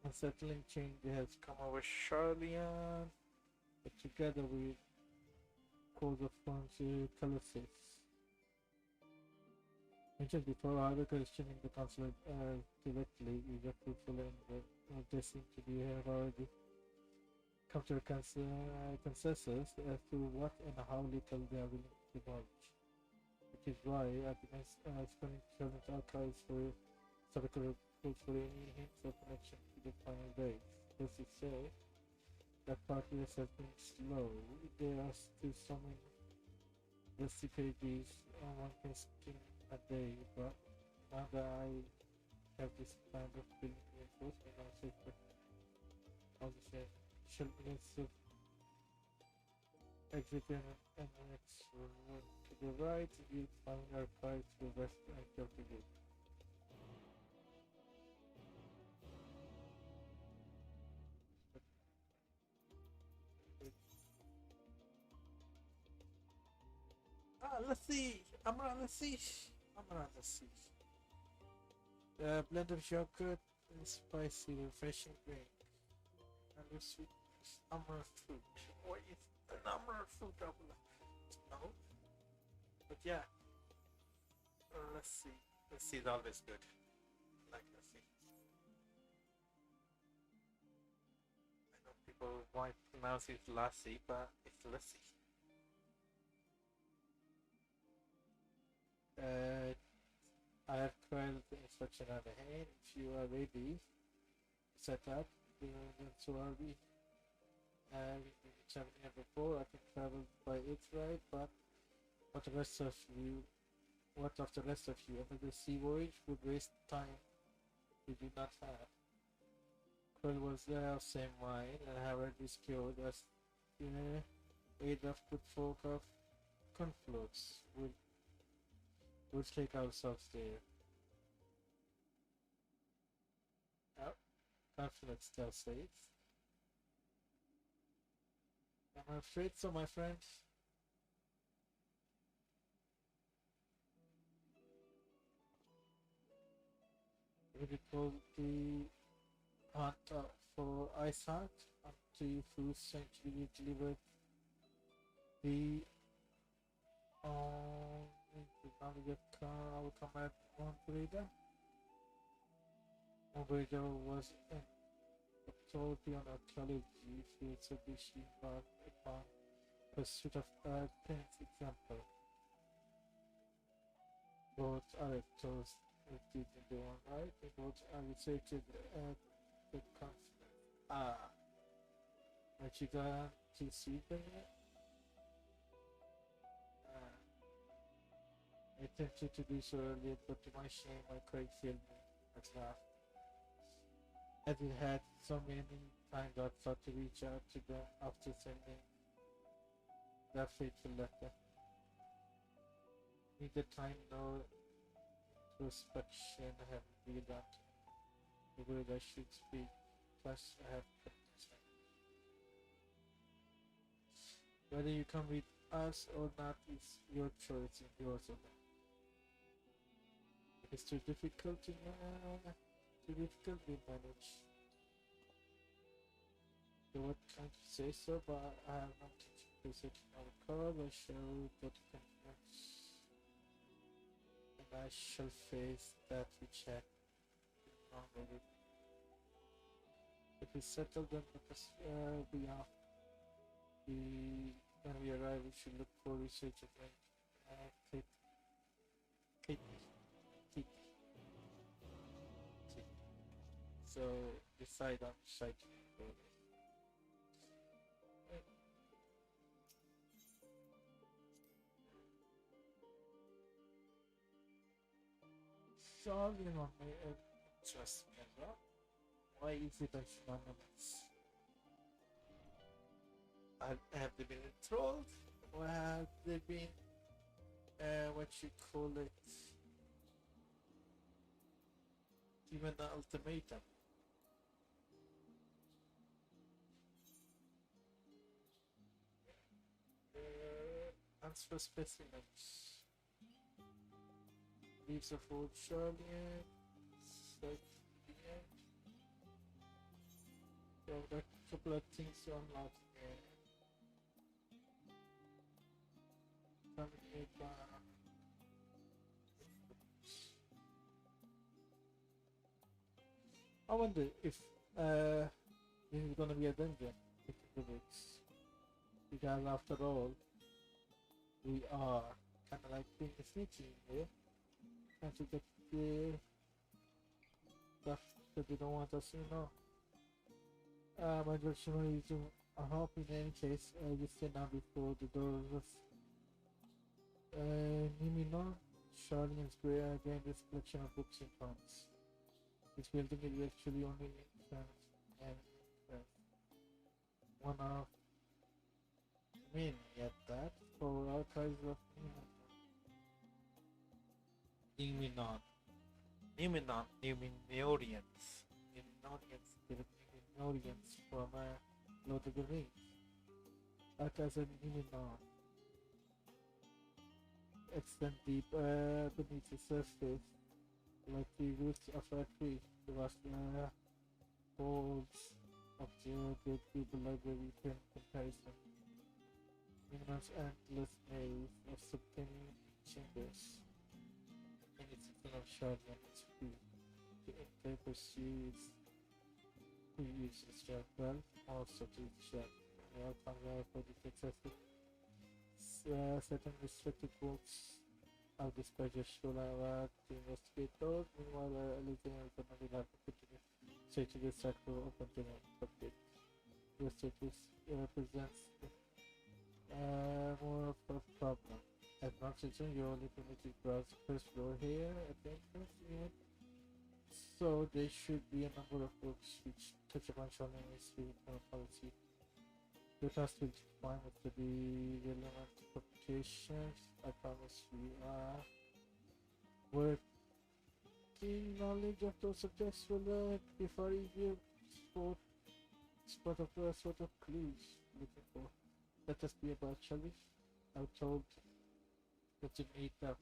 unsettling change has come over Charlian, but together with cause of Colossus. Mentioned before, however, questioning the council directly is a fruitful and they seem to be have already come to a consensus as to what and how little they are willing to divulge. Which is why I've been spending current archives for Sabbath for any hints of connection to the final days. As you say, that progress has been slow. There are still so many rusty pages one can skim a day, but now that I have this kind of building reinforcement, I'm safe for all the same. Let's exit and next to the right, you find our car to the west and of the gate. Let's see. Let's see. Let's see. Blend of yogurt and spicy, refreshing drink. And the sweet Amaranth fruit. What is an amaranth fruit? I would like to know. But yeah. Let's see. Let's see is always good. Like let's see. I know people might pronounce it lassie, but it's lassie. I have tried the instruction on the hand. If you are ready, set up. Then so are we. Which I've never before. I can travel by it, right? But what the rest of you? What of the rest of you? Another sea voyage would waste time we do not have. Quill was there of same mind, and Howard is cured as aid of good folk of conflux. We'll take ourselves there. Oh, conflict still safe. I'm afraid so, my friend. Difficulty hunt for ice hunt until you feel century delivered the our command operator. Operator was an authority on archaeology fields of which he embarked upon pursuit of Penn's example. Both are actors did in their own right, and both are researched at the conference. But you got to see them yet? I attempted to do so earlier, but to my shame, my Craig failed me at last. As it had so many times I thought to reach out to them after sending that fateful letter. Neither time nor introspection have revealed unto me the word I should speak, plus I have kept my silence. Whether you come with us or not is your choice and yours alone. It's too difficult to manage. So what can't you say so, but I have not visit our call, I shall go to conference. And I shall face that which had been wrong with it. If we settle then let us be off. When we arrive we should look for research of Kate. So decide on site for it. So you know my interest in why is it anonymous? Have they been enthralled? Or have they been what you call it, given an ultimatum? Answer specimens. Leaves of old Charlian. Search the end. So there are a couple of things to unlock here. Terminate, I wonder if this is gonna be a dungeon with the books. Because after all, we are kinda like being sneaky here. Trying to get the stuff that they don't want us to know. My direction is to I hope in any case you stand down before the doors of Nimino, Charlie and Square again this collection of books and fonts. This building is actually only entrance and entrance. One of many at that for archives of Numenon. Numenorians. Numenorians from Lord of the Rings. Archives of Numenon. Extend deep beneath the surface, like the roots of a tree. The vast folds of the great people library in comparison. Numenon's endless maze of subterranean chambers. In its season of Charlie and its free to enter pursues who uses their wealth, also to share. The outcomes are for the successful certain restricted books of this pressure should allow to investigate those. Meanwhile, Elysium will have to continue straight to the sector open to the public. The status represents more of a problem. As non-citizen, you're only permitted to browse the first floor here at the entrance unit. So there should be a number of books which touch upon Shonen history and policy. The task will define what to be relevant publications. I promise we are working knowledge of those subjects will be far easier spot of sort of clues looking for. Let us be about, shall we? I'm told that you meet up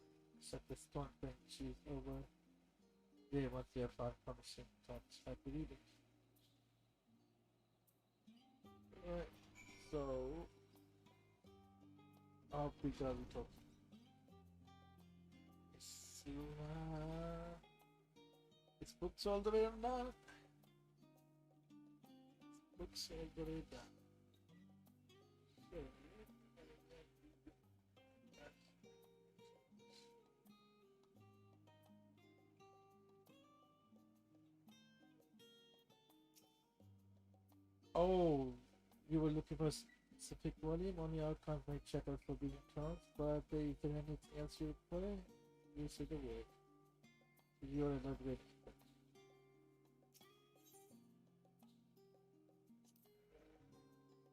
at the stone benches over there once they have found promising thoughts I'd be reading. Right. So, how big are we talking? It's books all the way down. Books all the way down. So, oh, you were looking for a specific volume? Only outcomes may check out forbidden terms, but if there anything else you require, you say the word. You're elaborating.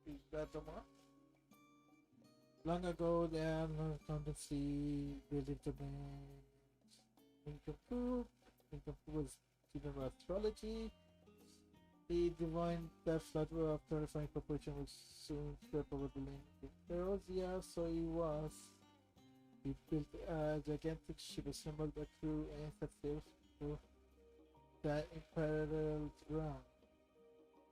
Is that the mark? Long ago, the accountancy building domain incomplete. Incomplete was student of astrology. The divine death flutter of terrifying proportion will soon sweep over the link. Erosia, so he was. He built a gigantic ship assembled a crew and set sail to the unparalleled ground.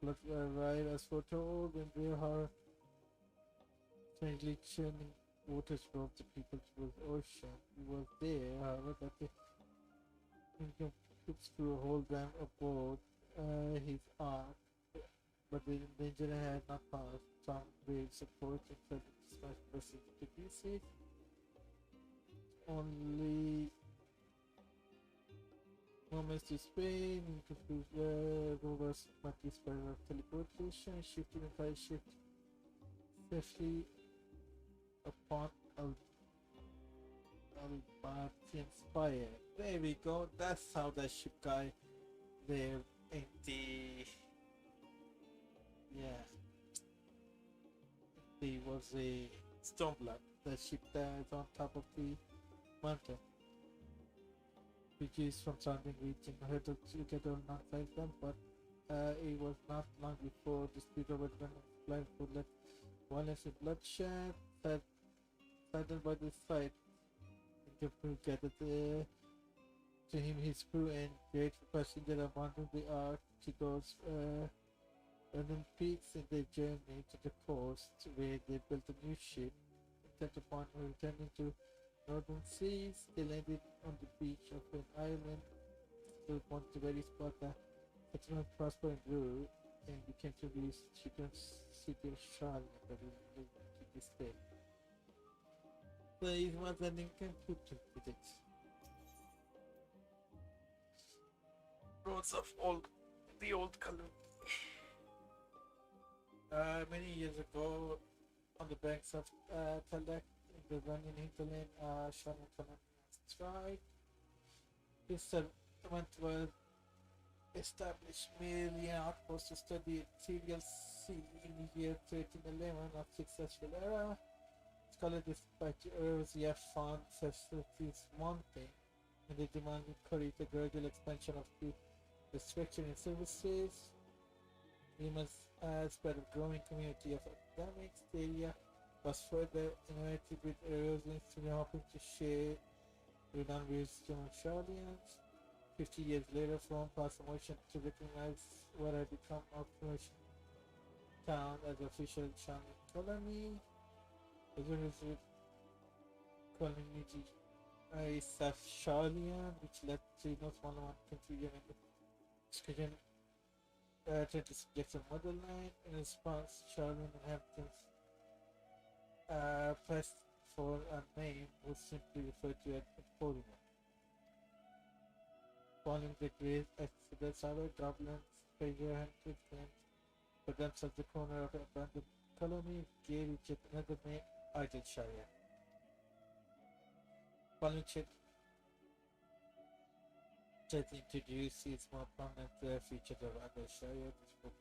Blood arrived as foretold when they are strangely churning waters drove the people towards the ocean. He was there, however, that the incomplete crew hold them aboard his ark, but the danger had not passed. Some brave support and further smashed vessels to pieces. Only moments to Spain, incomplete rovers might be spared of teleportation, shifted entire ship safely upon Albertian Spire. There we go, that's how that ship guy there in the there was a Stormblood, the ship that is on top of the mountain, which is from sounding region heard of together not like them, but it was not long before the speed of adrenaline flying would let violence and bloodshed saddened by this fight. The crew gathered to him his crew and grateful passenger abandoned the ark to those and then peaks in their journey to the coast where they built a new ship. Intent upon returning to northern seas, they landed on the beach of an island to want the very spot that settlement prospered and grew and became to be children's city of Charlotte that is lived to this day. So it was an incomplete with it. Roads of the old color. Many years ago, on the banks of Talek, in the running hinterland, Shaman colonials tried. This settlement was established merely an outpost to study ethereal sea in the year 1311 of successful era. Scholars despite erosia found facilities wanting, and they demanded encourage the gradual expansion of the structure and services. We must spread a growing community of academics. The area was further innovated with erosions to hoping to share renowned wisdom of Charlians. 50 years later, from passed a motion to recognize what had become a Croatian town as official Charlian colony. As a result, community is Charlian, which led to not one confusion and discussion to the subjects of motherland. In response, Charlian inhabitants pressed for a name was simply referred to as Emporium. Following the great exodus, our goblins, treasure hunters, and for themselves the corner of an abandoned colony, gave each another name, Idleshire. Following Chet introduced its more prominent features of Idleshire. This book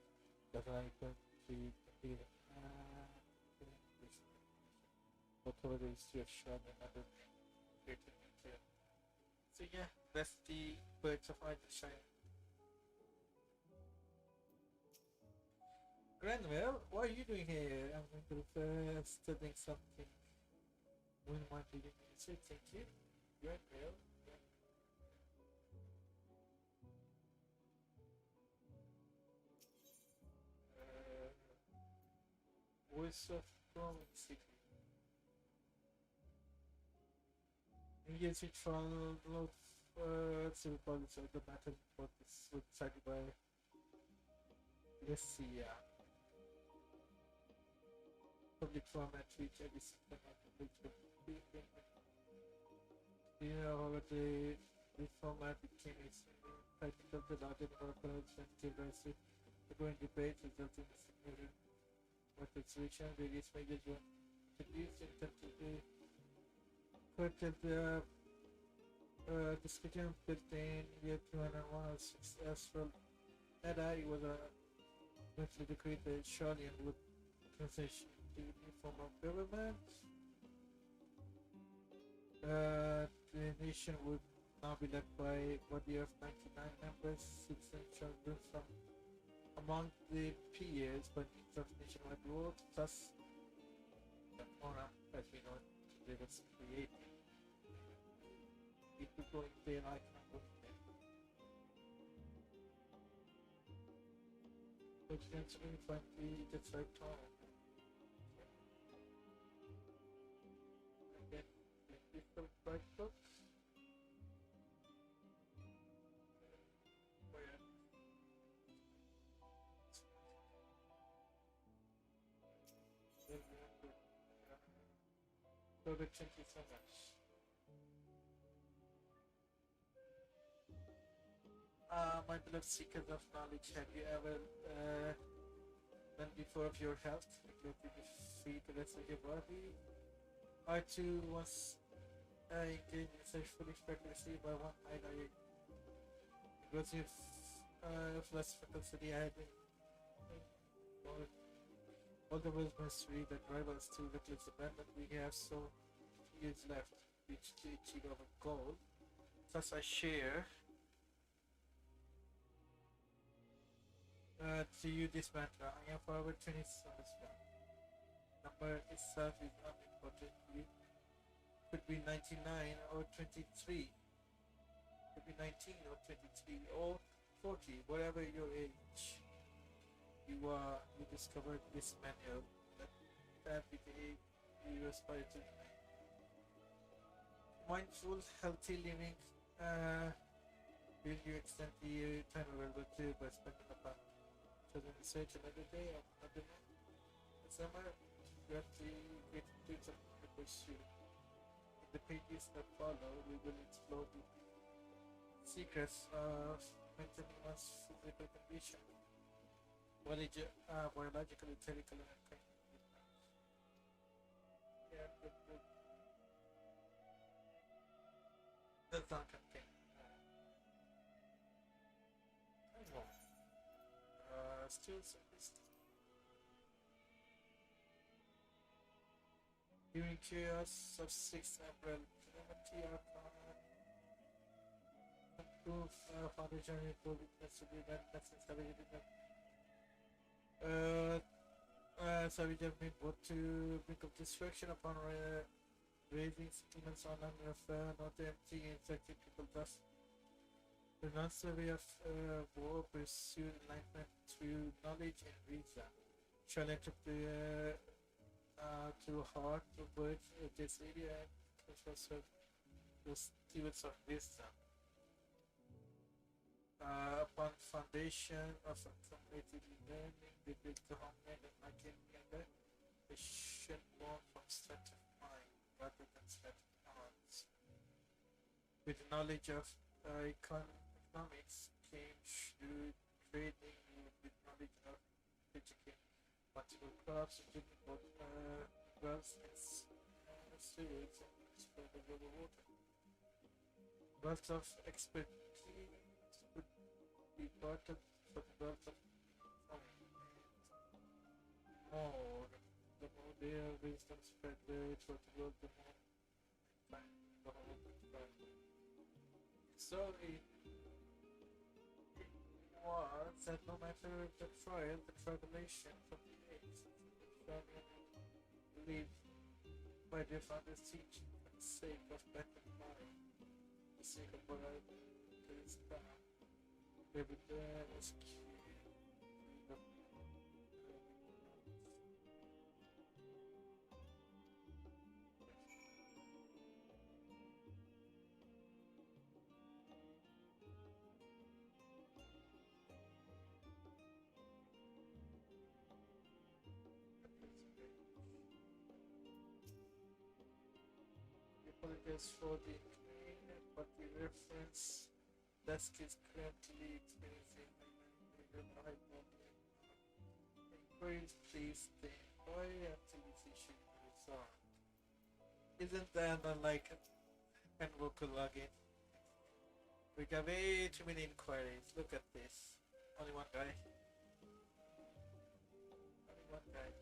does not return to the both over the history of Shard and other greater detail. So yeah, that's the birds of Idleshire. Granville, what are you doing here? I'm going to studying something. Wouldn't mind reading it. So thank you. Granville. Voice of Growing City. Engage which followed civil policy of the matter for this was decided by Lessia. Public format which every system of the however the format became a practical the larger purpose and gave rise to the growing debate resulting in significant participation. Various measures were introduced in terms of the court of the discussion built in year 201 as well. It was a eventually to create the Charlian would transition to a new form of government. The nation would now be led by a body of 99 members, citizens chosen from among the peers by means of nationwide vote. Thus, the forum, as we know, it was created. People going there, I can't go there. But eventually, find the right time. Again, different right books. Perfect, thank you so much. My beloved seekers of knowledge, have you ever done before of your health, neglected to feed the rest of your body? I too was engaged in sexually pregnancy by one night. It was a philosophical study I had been all the world's mystery that drive us to reckless abandon. We have so few years left to achieve our goal. Thus I share to you this matter. I am forever 20 summers one. Number itself is unimportant. It could be 99 or 23. Could be 19 or 23 or 40, whatever your age. you discovered this manual that became you aspire to mindful, healthy living. Will you extend the time available to by spending upon children research another day of another month? This summer, you have the great deeds of the pursuit. In the pages that follow, we will explore the secrets of maintaining one's physical condition, biological, etherical, and cognitive needs. Yeah, does not contain. Still surfaced. During chaos of 6th April, calamity Archon proof foundation to witness to the event lessons Savage have been brought to brink of destruction upon raising settlements on land of not empty infected people thus pronounce the way of war, pursue enlightenment through knowledge and reason. Shall enter through heart, the words of this area and confess the stewards of wisdom. Upon foundation of accumulated learning, they built the homeland and making together a shit born from strength of mind rather than strength of arms. With knowledge of economics came shrewd trading with knowledge of educating multiple crops, including both wells and sewage and spread over water. Wealth of expertise would be bartered for the wealth of farming. The more their wisdom spread throughout the world, the more time the whole would find. So it was that no matter the trial, the tribulation from the age, believed by their father's teaching for the sake of better tomorrow, the sake of what I to his power, they would rescue the apologize for the inconvenience, but the reference desk is currently experiencing a high volume. Inquiries, please stay by until this issue is resolved. Isn't that unlike an vocal login? We got way too many inquiries. Look at this. Only one guy. Only one guy.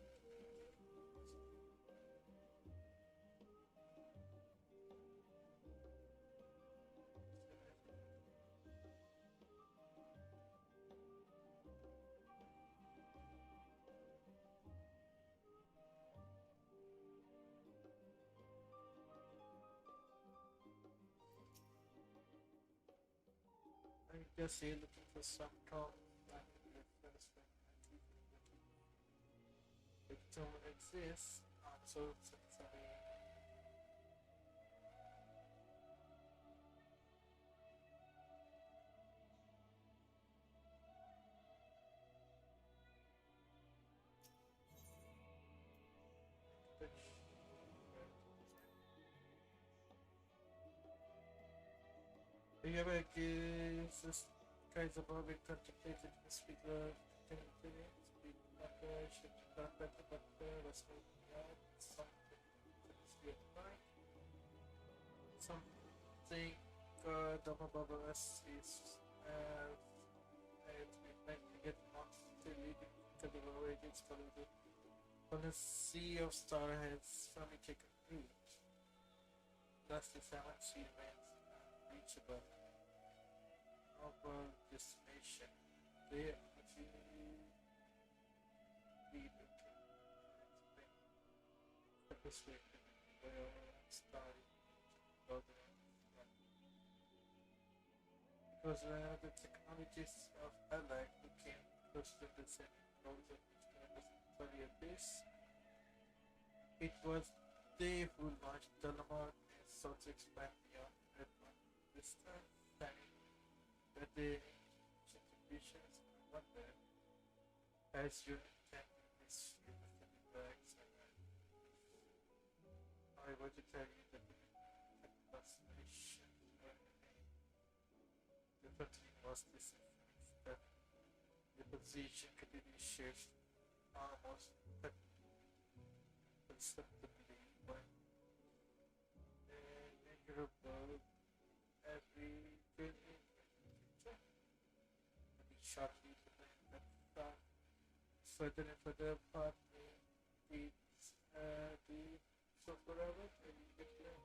I guess you're looking for some top it don't exist. So sorry. Do you ever give this kinds of movie contemplated the speaker continuing to be should not better but let's move beyond something to mind. Something double bubble S is to be meant to get off to leading to the lower agents when a sea of starheads finally taken root. Thus the salmon sea remains unreachable. Noble destination. They lead the perspective where starting because the technologies of Alec became close to the same browser earlier this. It was they who launched Telemark and sought to expand beyond that one. This time, planning that the contributions and wonder as you intend this bags I want to tell you that the fascination definitely was this influence that the position continues shifts almost perceptibly when measurable every building sharply that far further and further apart the so forever and you get there.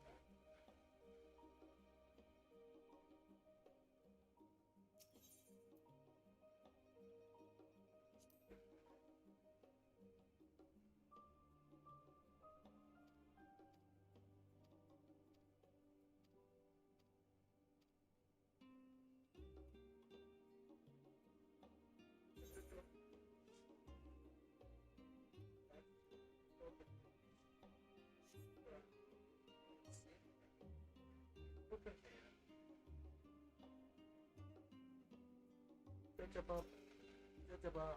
Jajaba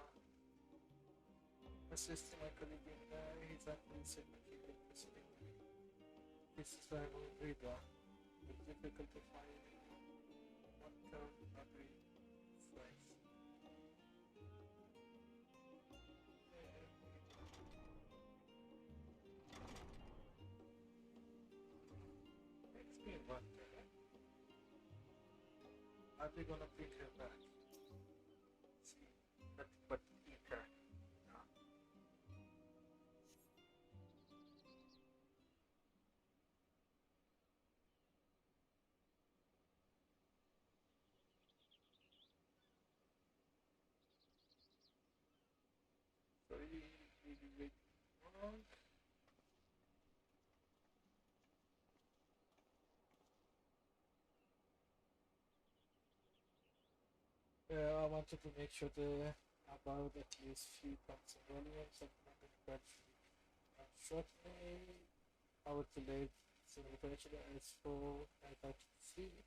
assisting my colleague in his unreasonably listening. This is why I will read that. It's difficult to find one term every phrase. Makes me wonder, are they gonna bring her back? See, nothing but ether. No. Sorry, really wait long. I wanted to make sure about at least few points in volumes and moving gradually. Unfortunately, I would delay simulation as for I got to see.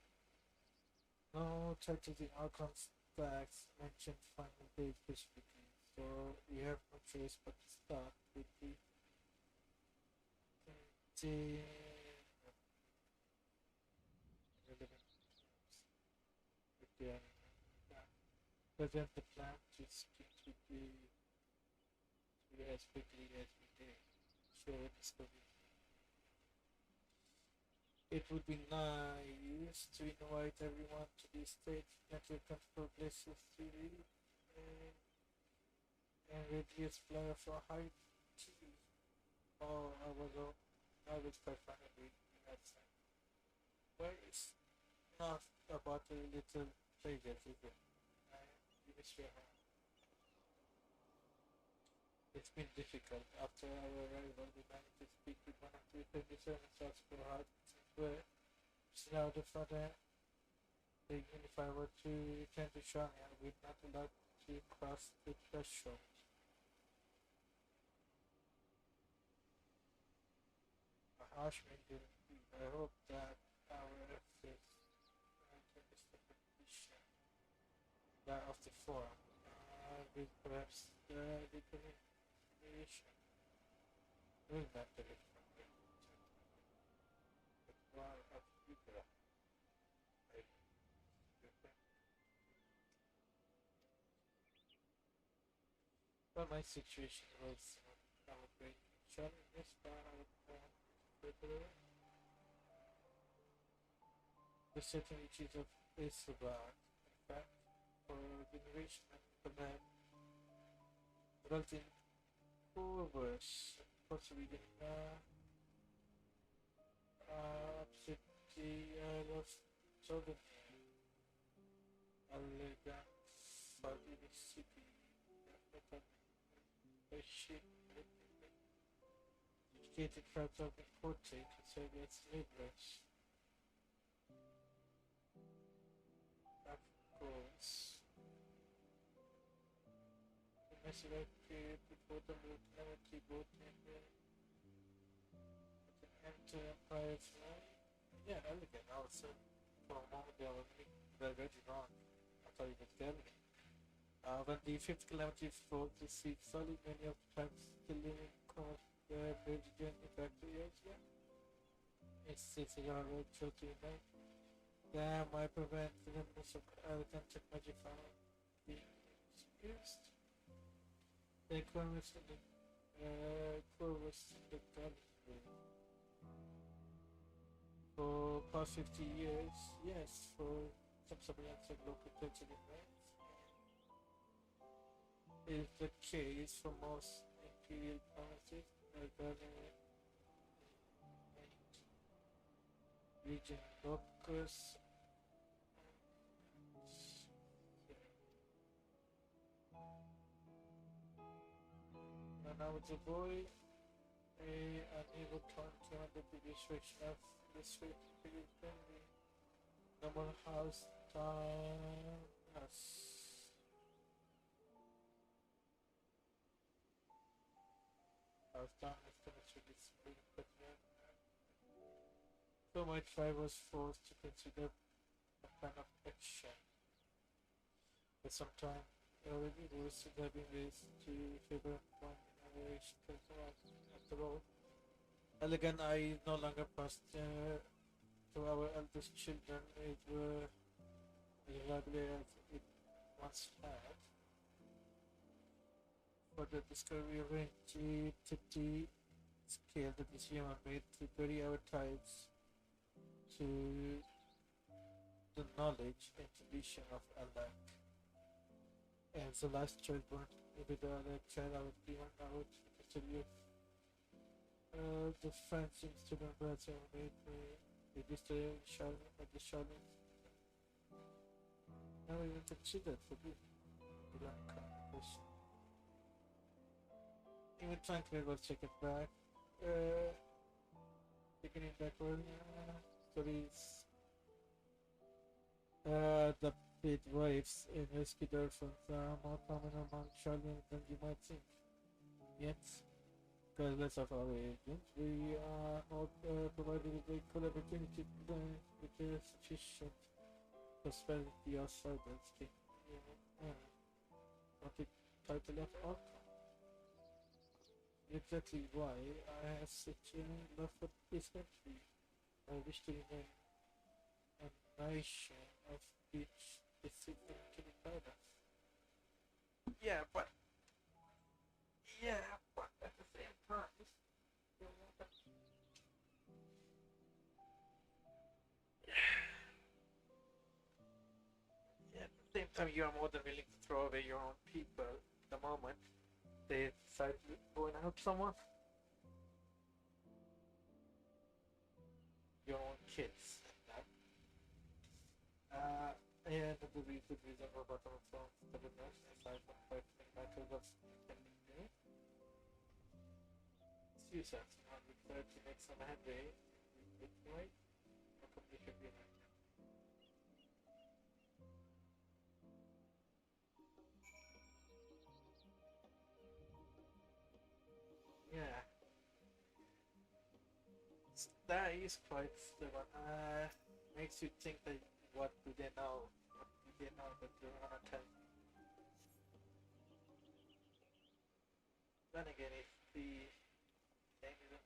No touch of the outcome stacks mentioned final page specifically, so you have no choice but to start with the relevant terms. If they are present the plan to speak with you as quickly as we did. Share discovery. It would be nice to invite everyone to the stage, plenty of comfortable places to read, and readily explore for high tea. Oh, I was quite funny reading that side. But it's not about a little pleasures, is it? You miss your home. It's been difficult. After our arrival, we managed to speak with one of the producers and South for hard where still out the front end. Even if I were to return to Shania, we'd not allowed to cross the threshold. A harsh medium. I hope that our efforts to establish that of the forum with perhaps the communication will matter it from the but while of future I well my situation was our great challenges but I would prepare the certain issues of Isabel. In fact, for generation and command resulting overs possibly in opposite the Isle of Southern Allegan Saudi City a ship educated crowds of the portrait to serve as laborers. Of course, the Mainstory period before the move calamity both in the Empire's right? Yeah, elegant also. For a moment they were very wrong. I thought you would tell me. When the fifth calamity flowed to seek solid, many of the tribes still living caused the Belgian evacuate. It's 6 hours road show to unite. Damn, I prevent the remnants of elegant technology from being used. The economists in the core was in the galaxy. For past 50 years, yes, for some surveillance of local culture events, is the case for most imperial provinces, region locus. When I was a boy, unable to turn the restriction of the street period friendly. Number house time us. House time is finished with this spring, but so my tribe was forced to consider a plan of action. But sometime already rules have been raised to favor one innovation after all. Elegant I no longer passed to our eldest children it were reliably as it once had. For the discovery of entity scale that is human made to bury our tribes to the knowledge and tradition of Allah. As the last child born with the other child, I was given out the custody of the French student brother made me register Charlotte at the Charlotte. Now even considered for the Blanca question. Even Tranquil was taken back. Taken it backward. Stories. The midwives and rescue dolphins are more common among Charlians than you might think. Yet, regardless of our agents, we are not provided with a equal opportunity to learn with the sufficient prosperity outside that skin. Not the title of outcome. Exactly why I have such a love for this country. I wish to remain a nation of which the citizen can be proud of. Yeah, but at the same time, at the same time, you are more than willing to throw away your own people the moment they decide to go and help someone. Your own kids. And the reason for bottom of songs, the winners, aside from fighting matters of intending to. Suicide, 130 makes some headway. Right? Or completion be right. Yeah. That is quite the one. Makes you think that what do they know? What do they know that they wanna tell me? Then again, if the name isn't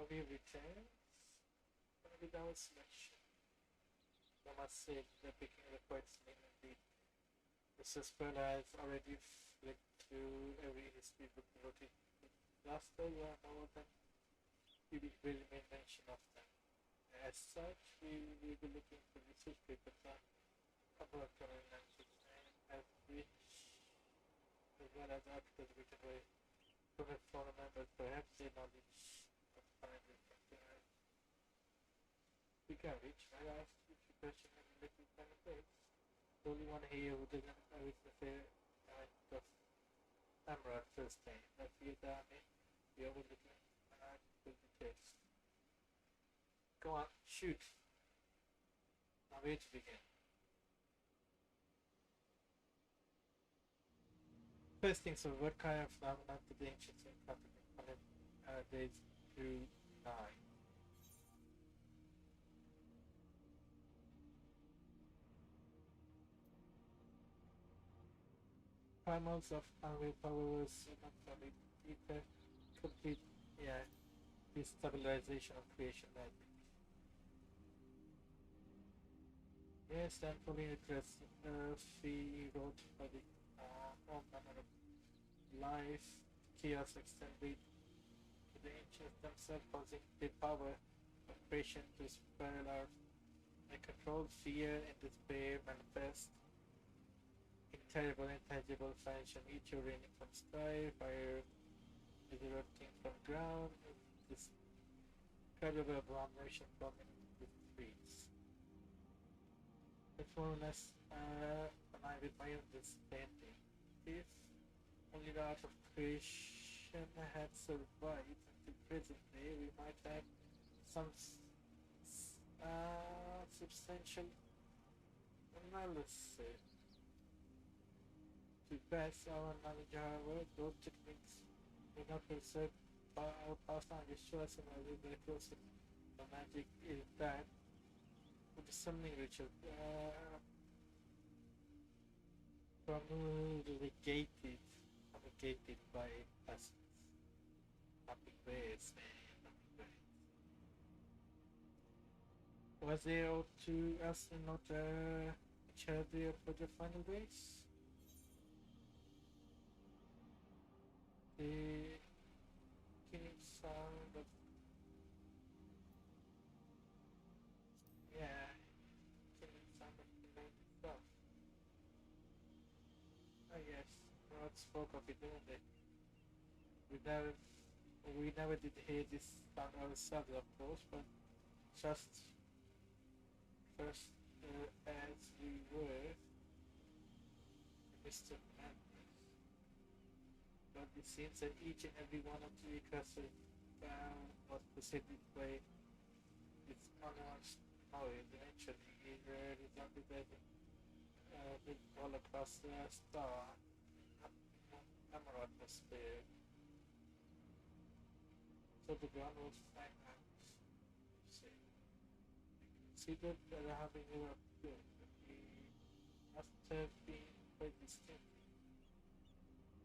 we return without selection. I must say the picking the quite slim indeed. The suspect has already flicked through every history book devoted to last year more than we will make mention of them. As such, we will be looking for research papers on about languages and as which as well as articles written by current foreign members, perhaps their knowledge of time is something else. Speaking of which, I asked you a question and little kind of place. The only one here who doesn't say of Amrad first name. That's the army. The overlooking article details. Go on, shoot. Now where to begin? First thing, so what kind of phenomenon did the ancients encounter in days through 9? Primals of unreal power was eventually ether, complete, yeah, destabilization of creation magic. Yes, and fully address free wrote for the all manner of life, chaos extended to the ancients themselves, causing the power of creation to spiral out. They control fear and despair manifest in terrible, intangible fashion, each raining from sky, fire is erupting from ground, this incredible abomination forming the streets. It's more or less when I admire this painting. If only the art of creation had survived until present day, we might have some substantial analysis. To best our knowledge, however, those techniques may not preserve our past knowledge to us, and the closest the magic is that with the summoning ritual promulgated by us. Nothing ways. Was there out to us and not each other for the final days? The killing sound of, yeah, killing sound of the night itself. Oh yes, Rod spoke of it, didn't they? We never, we never did hear this sound ourselves, of course, but just first as we were, Mr. Madness. But it seems that each and every one of the castles was proceeded by its unwatched knowledge. Eventually, it resulted as big all across the star, emerald atmosphere. So the ground was fine out. Say, considered having ever appeared, but he must have been quite distinctive,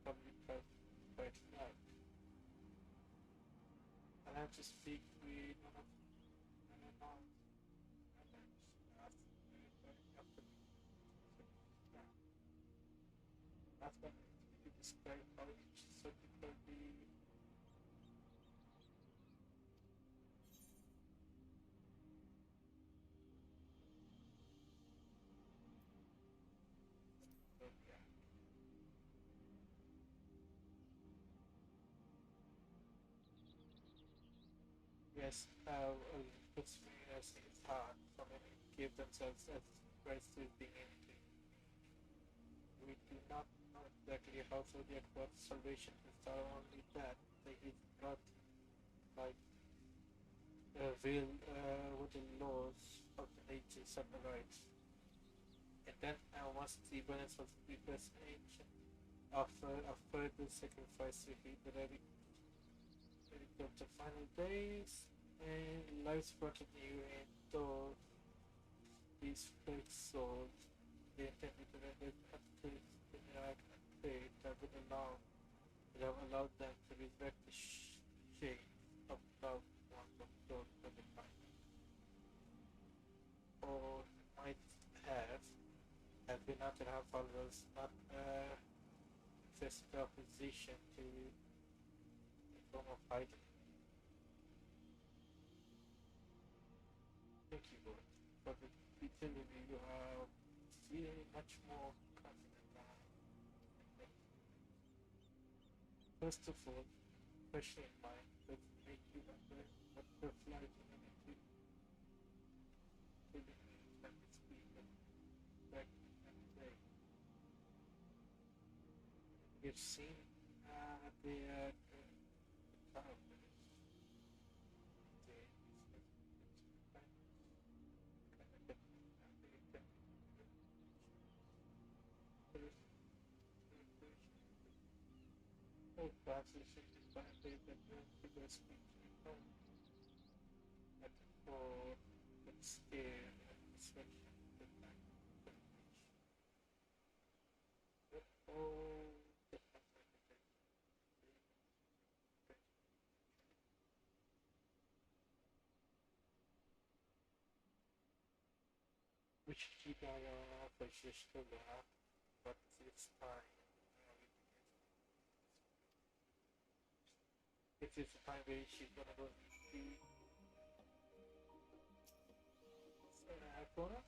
probably quite loud. I'll have to speak with one of my after that's what you describe how each circuit will be. So yeah. Yes, puts me as it's hard for many to give themselves as Christ is being anything. We do not know exactly how Zodiac works salvation is only that he's got like real with the laws of the nature summarize. And then once the balance was previous ancient offer a further sacrifice to heat the very of the final days and lives brought anew and though these fake souls they intended to render up to the miracle and faith that would have allowed them to resurrect the shade of loved ones of those for the final. Or might have had we not have followers not physical opposition to the form of hiding. Thank you, Lord, for the utility you are feeling much more confident now. First of all, question in mind, let's make you wonder what the flight humanity really means when we speak of back and day. We've seen the power. translation to find the figures speaking at for that scale and inspection the time all the which keep our fascist but it's time. It is a time where she's gonna go be corner.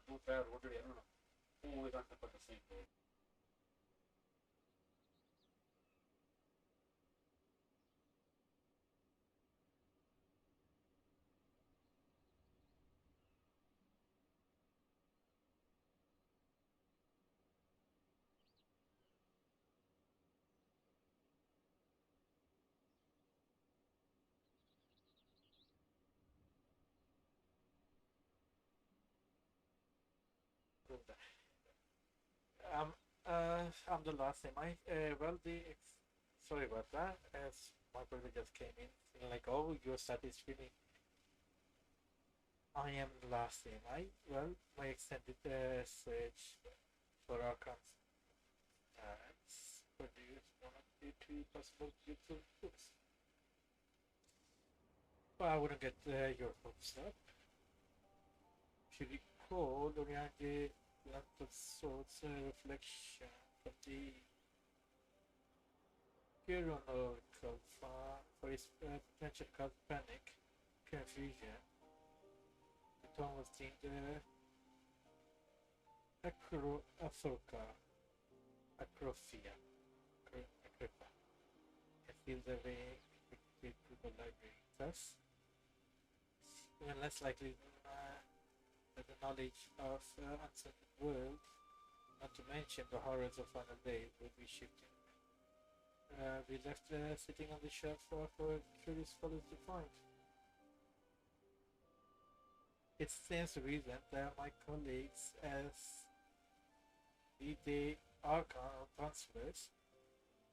Too bad, what did I don't know. Always on top of the same. Um, I'm the last name. Well, sorry about that. As my brother just came in, saying like, oh, your stat is filling. I am the last name. My extended search for our produced one of due to possible use of books. But I wouldn't get your hopes up. If you recall, Oriange lent of sorts reflection from the Huron oracle for his potential cause panic, confusion. The tone was deemed acrophia, acropa, and feels a way to the library. Thus, even less likely that the knowledge of uncertain world, not to mention the horrors of final days, would be shifting. We left sitting on the shelf for curious fellows to find. It stands to reason that my colleagues as the Archon or counselors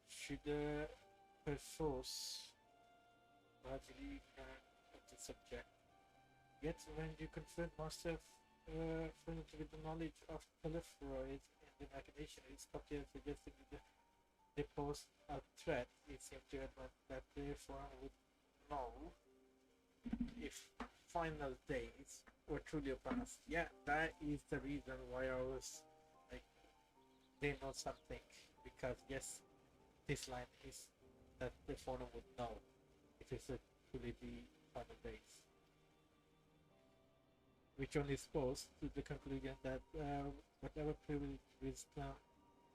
should perforce largely of the subject. Yet when you confront Master furnished with the knowledge of proliferate and the machination, it's clear suggesting that they pose a threat. It seems to admit that the forum would know if final days were truly upon us. Yeah, that is the reason why I was like, they know something. Because yes, this line is that the forum would know if it's truly the final days. Which only supposed to the conclusion that whatever privilege wisdom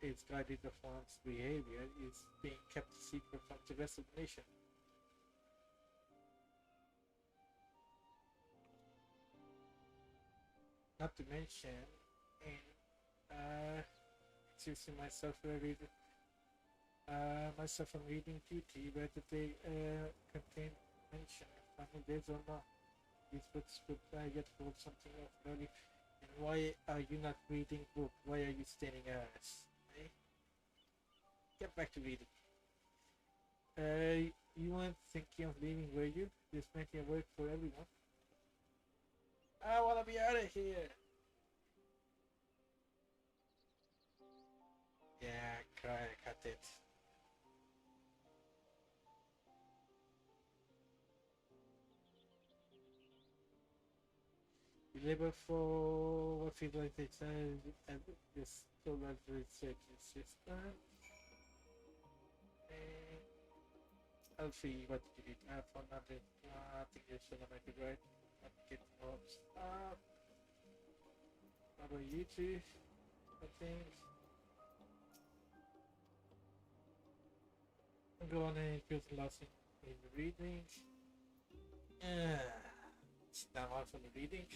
is guiding the forum's behavior is being kept secret from the rest of the nation. Not to mention, in excusing myself myself from reading duty, whether they contain mention of final days or not. These books would yet hold something of value. And why are you not reading book? Why are you standing ass? Eh? Get back to reading. You weren't thinking of leaving, were you? There's plenty of work for everyone. I wanna be out of here. Yeah, cut it. We labor for what feels like they said and this solar research system. And I'll see what you did. I found nothing. I think you're still make it right. I'm getting more stuff. How about you two? I think. I'm going and feel lost in the reading. It's not on for the reading.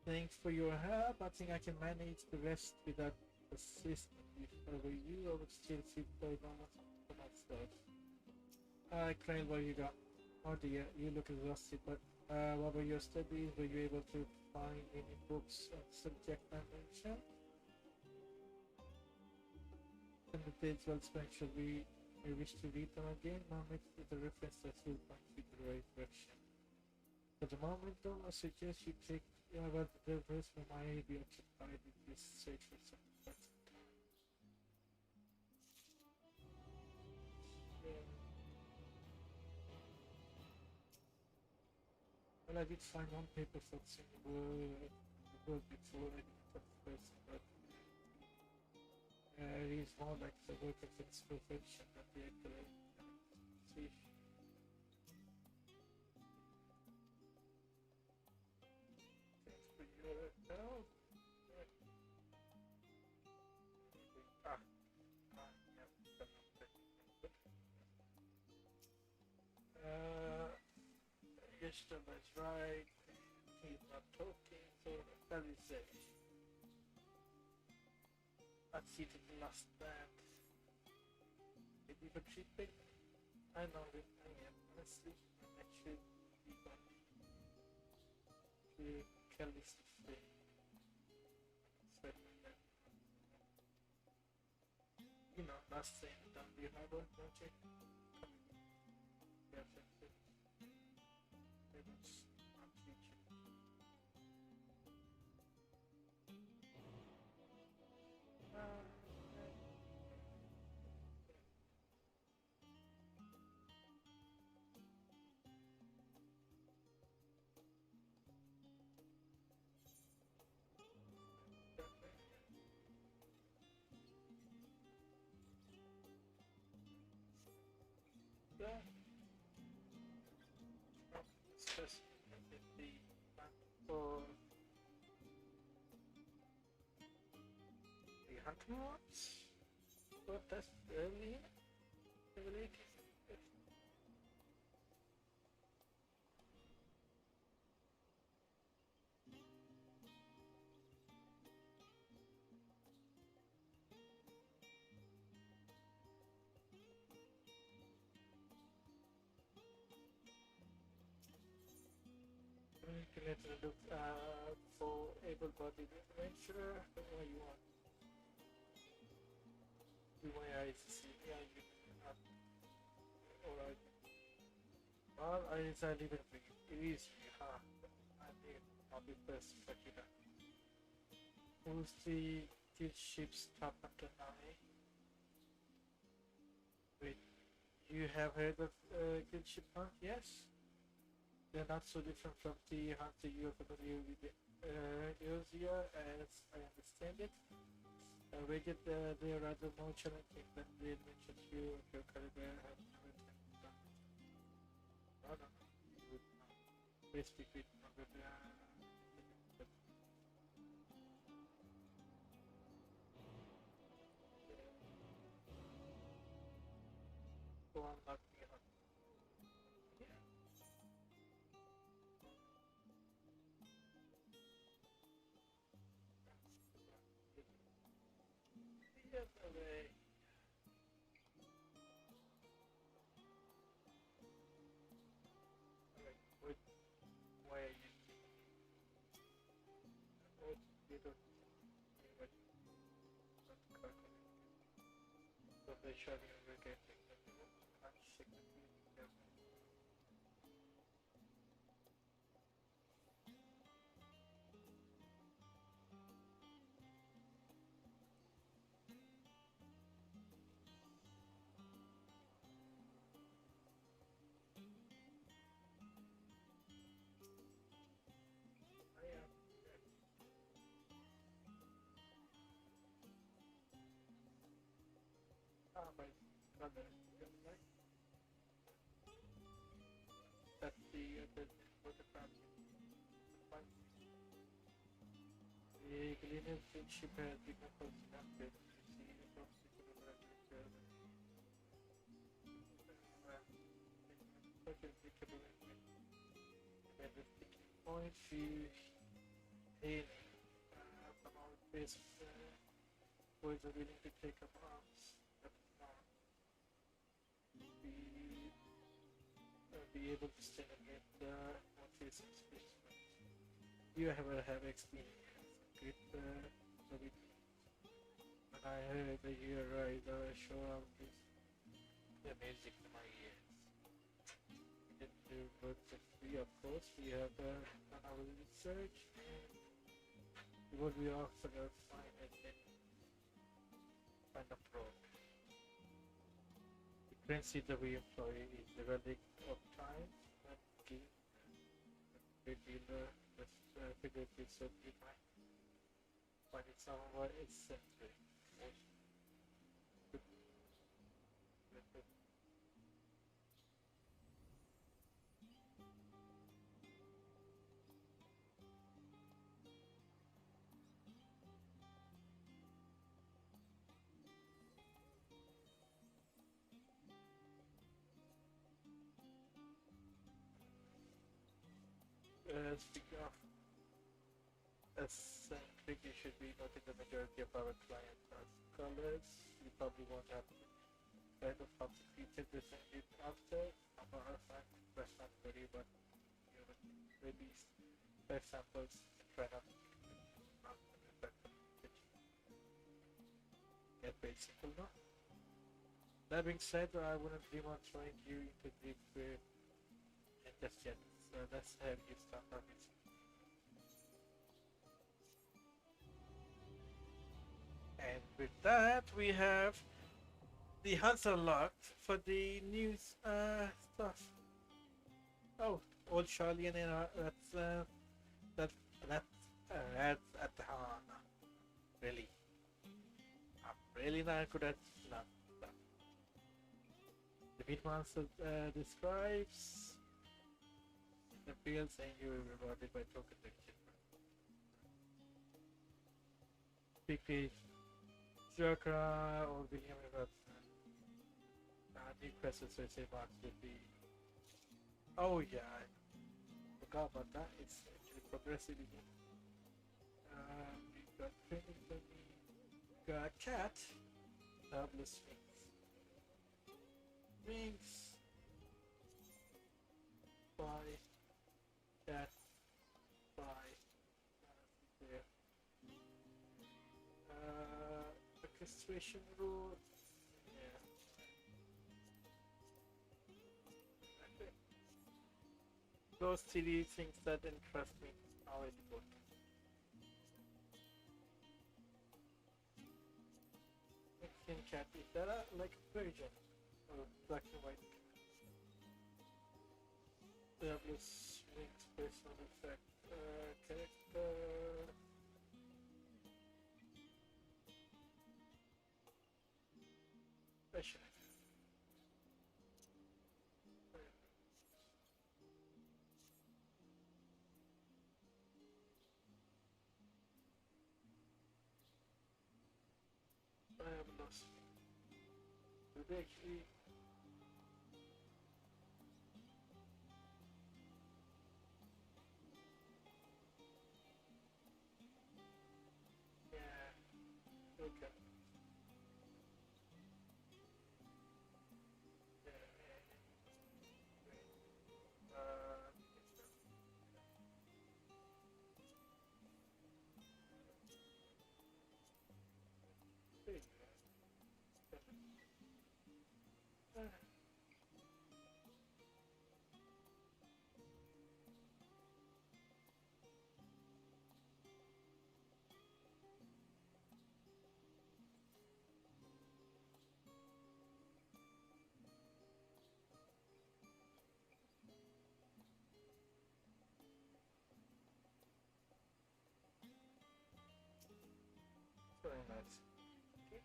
Thanks for your help. I think I can manage the rest without assistance. If I were you, I would still sit by for myself. Claire, what you got? Oh dear, you look exhausted, but what were your studies? Were you able to find any books on subject I mentioned? And the days well spent, shall we wish to read them again? Moment with a reference that will point you to the right direction. For the moment though, I suggest you take about the rest of my be occupied with this search for some time. Well, I did find one paper focusing the world before I did the first, but it is more like the work of its perfection than the accurate. See. Thanks for your help. Yeshua is right. He's not talking, so that is it. I'd see to the last band. Maybe for cheaping? I know that I am. Honestly, I should be back to Kelly's thing. You know, last thing done the harbor, don't you? Yeah, that's it. Very much not future. the specifically for the hunter ones, but that's early abilities. Let's look for able-bodied adventurer. What you want? The way I see, yeah, you alright. Well, I decided to be easy, huh? I mean, I'll be first, but you know. Who's the ship's top hunter now, eh? Wait, you have heard of good ship hunt? Yes? They're not so different from the hunter you are familiar with Eosia, as I understand it. Rated, they are rather more challenging than the adventures you and your caliber have never done. No, no, no. You would not. Basically, not with go on, not me on. Yeah. The other way. Alright, why are you? What you don't see what not calculating. So they shall be getting the unsignificant. I am. Ah, my brother. Right? That's the photograph. The Glenn ship has become constructed. You see, across the kilometer. Such a predictable and the sticking point you hail from our base boys are willing to take up arms. But not be able to stand against the facing space. You have experience with the when I heard that you arrived, I was sure of this the music to my ears. We didn't do but free, of course. We have done our research and what we offer a fine and find a pro. The currency that we employ is the relic of time and gain. The dealer figure is certainly mine. But it's somewhat eccentric. Speaking of eccentric, you should be noting the majority of our clients are scholars. You probably won't have kind of how to feature this and after our fact, that's not very, but you know, maybe five samples and try not to get very simple now. That being said, I wouldn't dream on throwing you into deep just yet. So let's have you start our music. And with that, we have the hunts unlocked for the new stuff. Oh, old Charlian and that that's at the horn. Really, I'm really not good at stuff. The The Bitmaster describes the field saying you will be rewarded by token exchange. Pick Joker or William Robertson. New questions will say marks will be. Oh yeah, I forgot about that. It's actually progressive again. We got training for me. Got cat. Double swings. Wings. Bye. Cat. Bye. There. Orchestration rule. Yeah. Okay. Those three things that interest me. How it works. Mexican cat. Is that like a version of black and white? W swings personal effect. Character. Special. I have lost. Do they actually? Yeah. Okay. Very nice. Okay.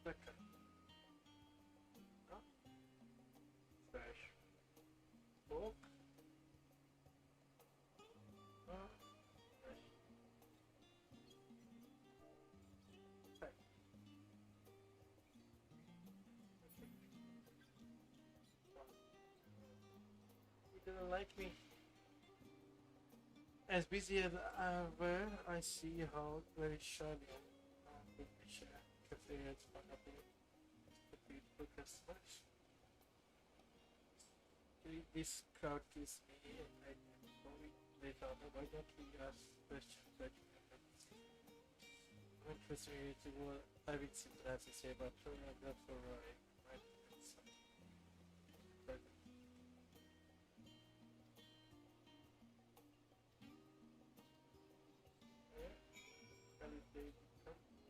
Second. Huh? Fresh. Pork. Fresh. Hey. He didn't like me. As busy as I were, I see how very shyly cafe is one of the beautiful customers. This crowd gives me an idea. They thought, why don't we ask questions that you can I'm interested to what I will see what I have to say about her, and that's alright. Right? But wait, you have to.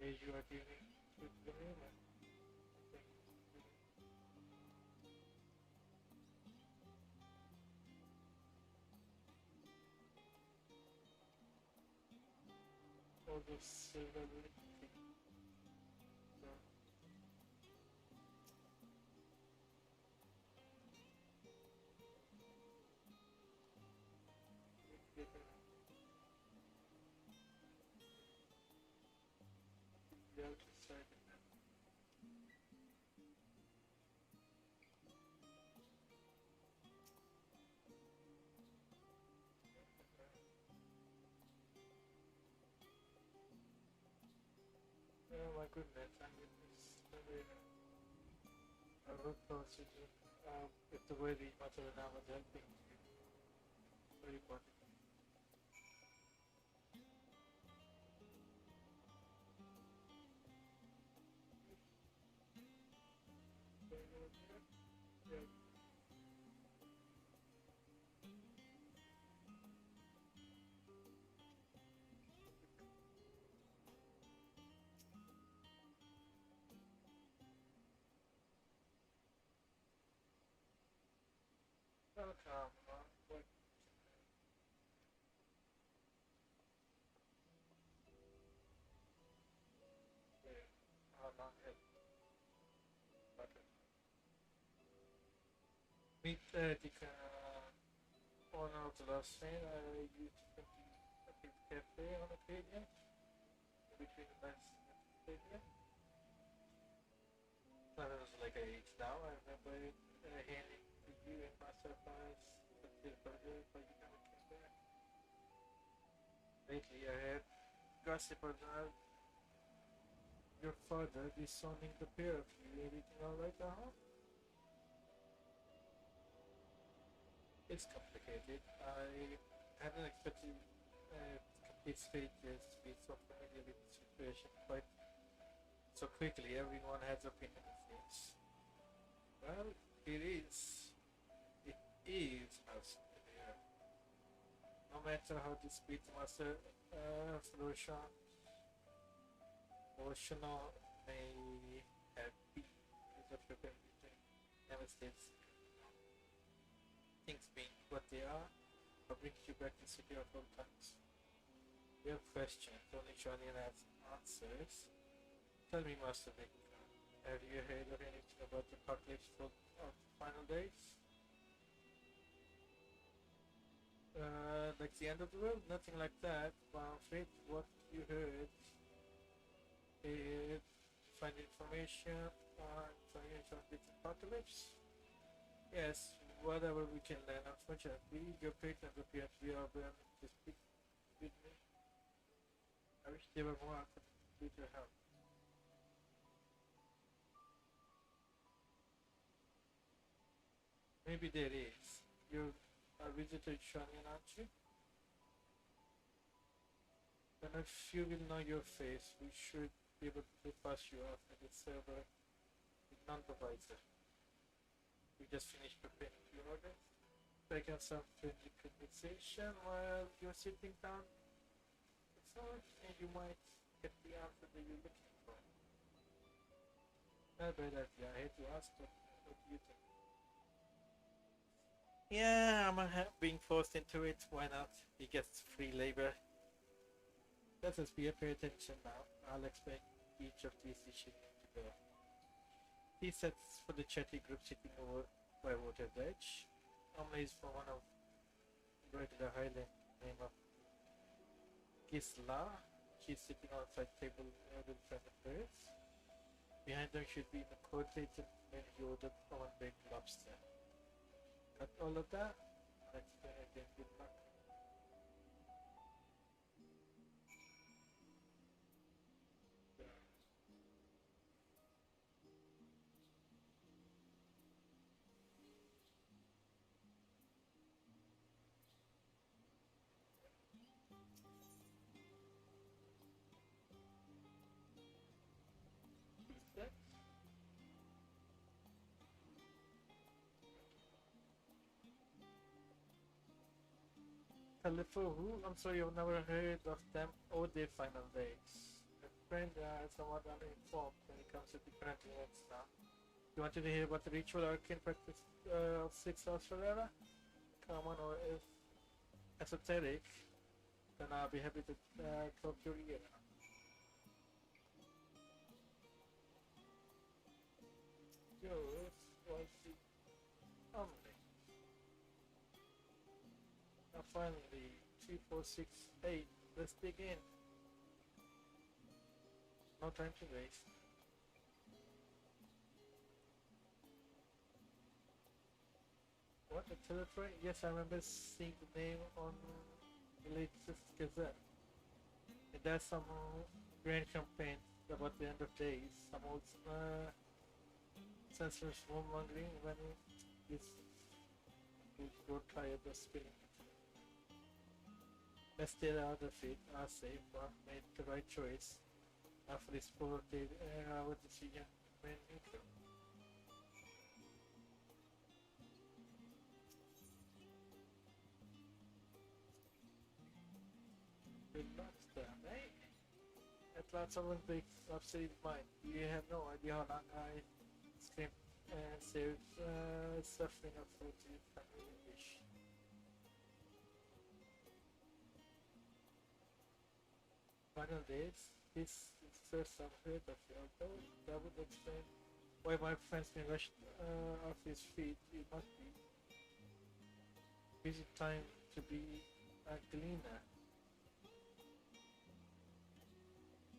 You are giving to the women. All those silver things. So, the outer side of that. Oh my goodness, I mean, it's very a root procedure. If the way the material now was helping you, very important. What? How long has button? Meet the owner of the last train. I used to a big cafe on occasion between the last stadium. That was like a age now. I remember handing to you and myself as the burger, but you never came back. Lately, I had gossip about your father disowning the pair of you. Everything alright now? It's complicated. I hadn't expected complete strangers to be so familiar with the situation quite so quickly. Everyone has opinion of things. Well, it is. It is us familiar. No matter how this Beatmaster Florishon emotional may have been because of your everything. Never states things being what they are, or brings you back to the city of all times. You have questions, only Charlie has answers. Tell me, Master Nick, have you heard of anything about the apocalypse of the final days? Like the end of the world? Nothing like that. But I'm afraid what you heard is find information on this apocalypse. Yes, whatever we can learn. Unfortunately, your patrons appear to be overwhelmed to speak with me. I wish there were more I could do to help. Maybe there is. You're a visitor to Shanian, aren't you? Then if you will know your face, we should be able to pass you off at the server with non-provider. We just finished preparing your order. Take on some friendly conversation while you're sitting down. It's all, and you might get the answer that you're looking for. Not a bad idea. I hate to ask, but what do you think? Yeah, I'm being forced into it. Why not? He gets free labor. Let us be pay attention now. I'll explain each of these issues to go. He sets for the chatty group sitting over by water's edge. Omni is for one of regular Highland name of Gisla. She's sitting outside table with friend of hers. Behind them should be the coordinated menu ordered one baked lobster. Got all of that? Let's go again. Good luck. Who's that? California who? I'm sorry, I've never heard of them or their final days. My friend is somewhat uninformed when it comes to different events now. You wanted to hear about the ritual arcane practice of 6 hours forever? Common or if esoteric, then I'll be happy to talk your ear. Yours was the only. Now finally, 2, 4, 6, 8. Let's begin. No time to waste. What, a territory? Yes, I remember seeing the name on the latest Gazette. It does some grand campaign about the end of days. Some old senseless warmongering when this grow tired of spilling. Let's stay out of it. Are safe. Made the right choice. After this poor day, our decision remained neutral. Good luck, eh? At last, someone breaks upset his mind. You have no idea how long I screamed and saves suffering of 40 family-ish. Final days, this inserts some hurt of the although that would explain why my friend's been rushed off his feet. It must be busy time to be a gleaner.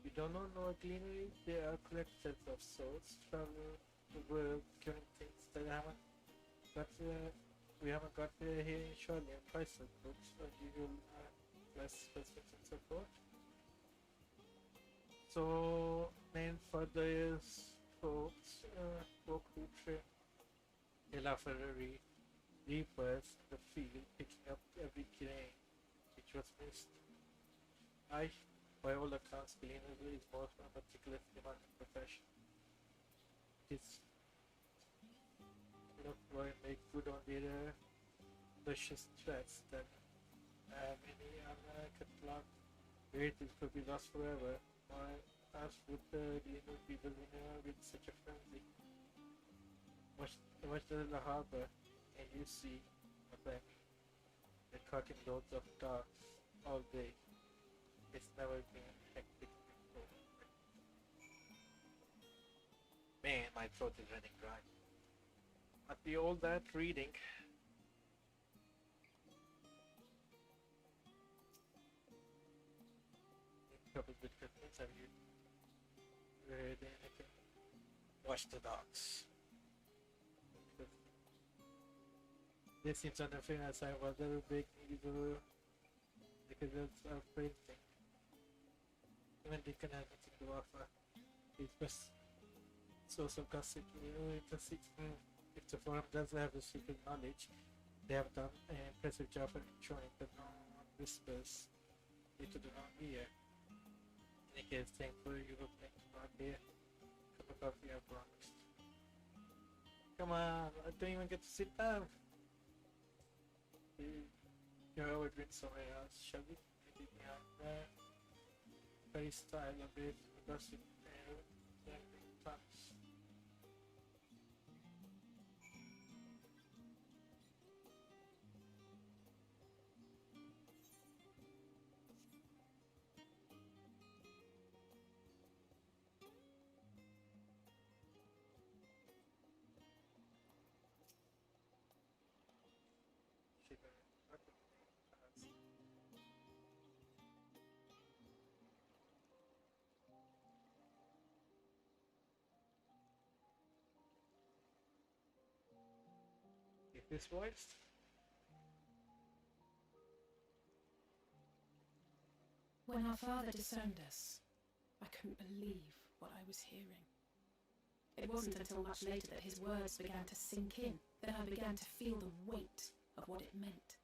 You don't know a gleaner is? They are collectors of souls, travel the world killing things that we haven't got here in Charlie and priceless books, unusual less specific and so forth. So, named for those folks, folk who train Elafari reapers in the field, picking up every grain which was missed. By all accounts, gleaner is most a meticulous demanding profession. It is look why make good on their precious threads that many uncut plant varieties could be lost forever. Why else would the gleaner be the winner with such a frenzy? Watch the harbor and you see what I mean. They're cutting loads of docks all day. It's never been hectic before. Man, my throat is running dry. After all that reading, couple with Christmas, have you read anything? Watch the dogs. This seems unfair as I was a big evil because it's a brain thing. Even they can have nothing to offer. It's just source of gossip. If the forum does have a secret knowledge, they have done an impressive job of ensuring that no one whispers into the wrong ear. In any case, thankfully you will make about here. Cup of coffee, I promised. Come on, I don't even get to sit down. You're over drink somewhere else, shall we? Maybe behind there. Very style of it, gossip, and tons. This voice? When our father disowned us, I couldn't believe what I was hearing. It wasn't until much later that his words began to sink in, that I began to feel the weight of what it meant.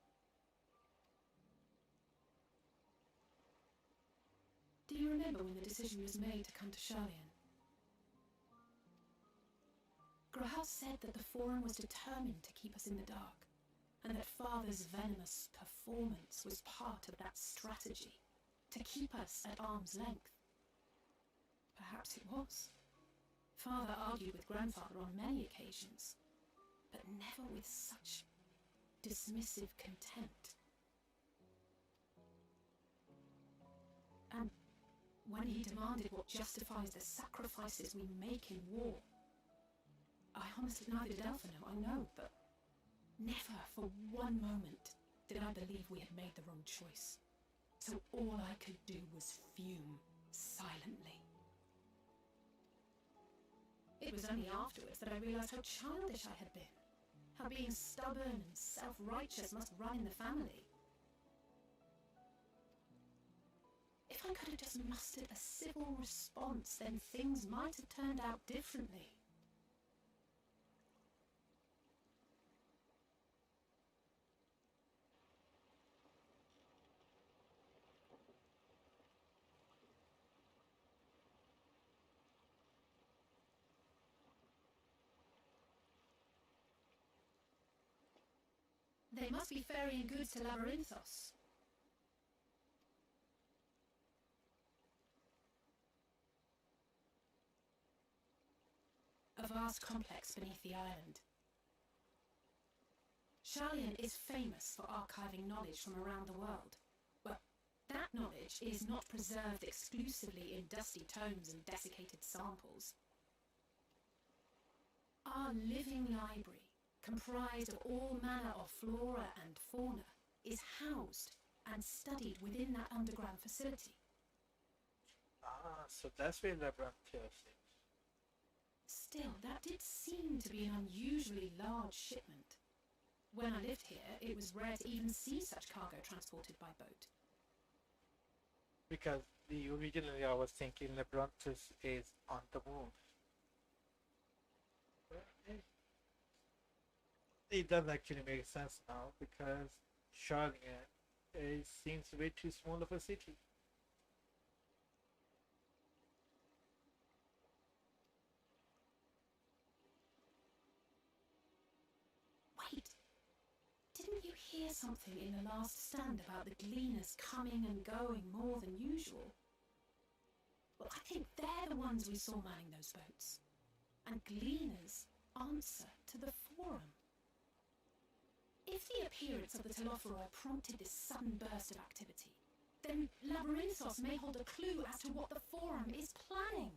Do you remember when the decision was made to come to Charlian? Grahal said that the Forum was determined to keep us in the dark, and that Father's venomous performance was part of that strategy, to keep us at arm's length. Perhaps it was. Father argued with Grandfather on many occasions, but never with such dismissive contempt. And when he demanded what justifies the sacrifices we make in war, I honestly, neither did Elfino, I know, but never for one moment did I believe we had made the wrong choice. So all I could do was fume silently. It was only afterwards that I realized how childish I had been, how being stubborn and self-righteous must run in the family. If I could have just mustered a civil response, then things might have turned out differently. They must be ferrying goods to Labyrinthos. Of vast complex beneath the island. Charlian is famous for archiving knowledge from around the world. Well, that knowledge is not preserved exclusively in dusty tomes and desiccated samples. Our living library, comprised of all manner of flora and fauna, is housed and studied within that underground facility. Ah, so that's where Labyrinthos is. Still, that did seem to be an unusually large shipment. When I lived here, it was rare to even see such cargo transported by boat. Because originally I was thinking Labyrinthos is on the moon. It does actually make sense now because Charlian seems way too small of a city. Wait! Didn't you hear something in the last stand about the gleaners coming and going more than usual? Well, I think they're the ones we saw manning those boats. And gleaners answer to the forum. If the appearance of the Telophoroi prompted this sudden burst of activity, then Labyrinthos may hold a clue as to what the forum is planning.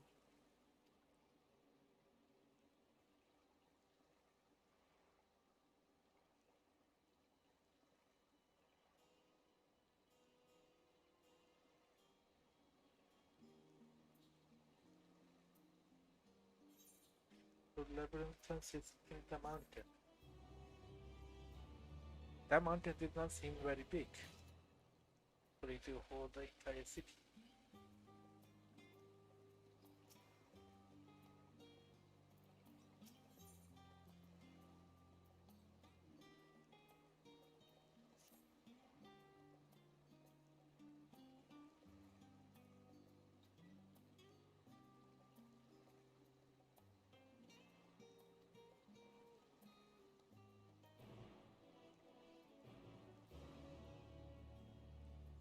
So Labyrinthos is in the mountain. That mountain did not seem very big for it to hold the entire city.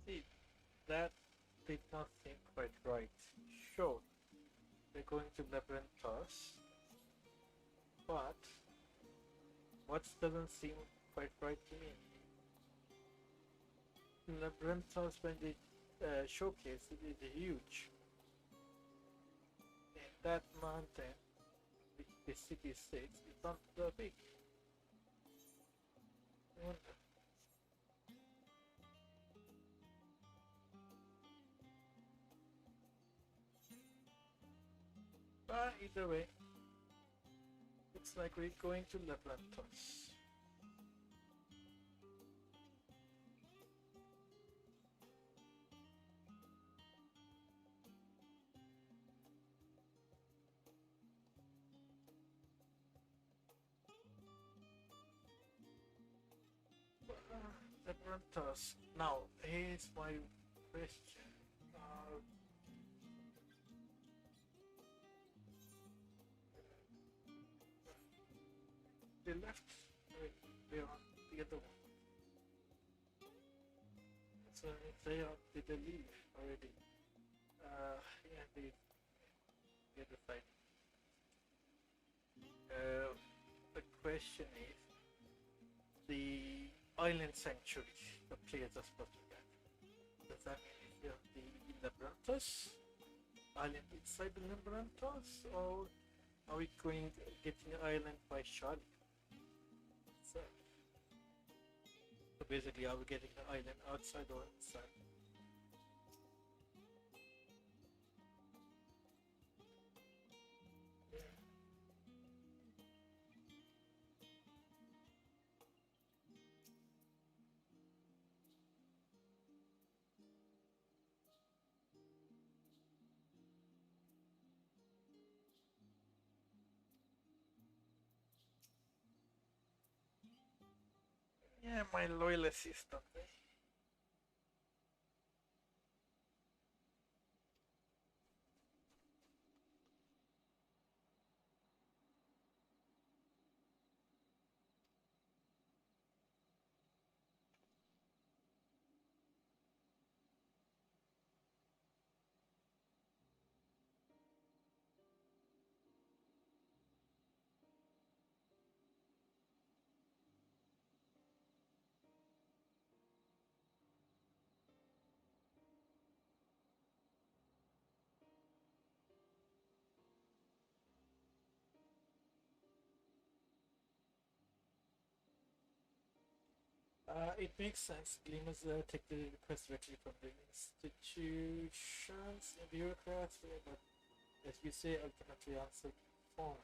See, that did not seem quite right. Sure, we're going to Labyrinthos, but what doesn't seem quite right to me? Labyrinthos, when they showcase it, is huge. And that mountain, which the city sits, is not that big. I wonder. But either way, looks like we're going to Labyrinthos. Labyrinthos. Now, here's my question. They left. We're on the other one. So did they leave already? Yeah, the other side. The question is the island sanctuary the players are supposed to get. Does that mean it's the Labyrinthos? Island inside the Labyrinthos, or are we going getting an island by Charlie? So basically, are we getting the island outside or inside? Yeah, my loyal assistant. It makes sense. Gleamers take the request directly from the institutions and bureaucrats, but as you say, ultimately answer phone.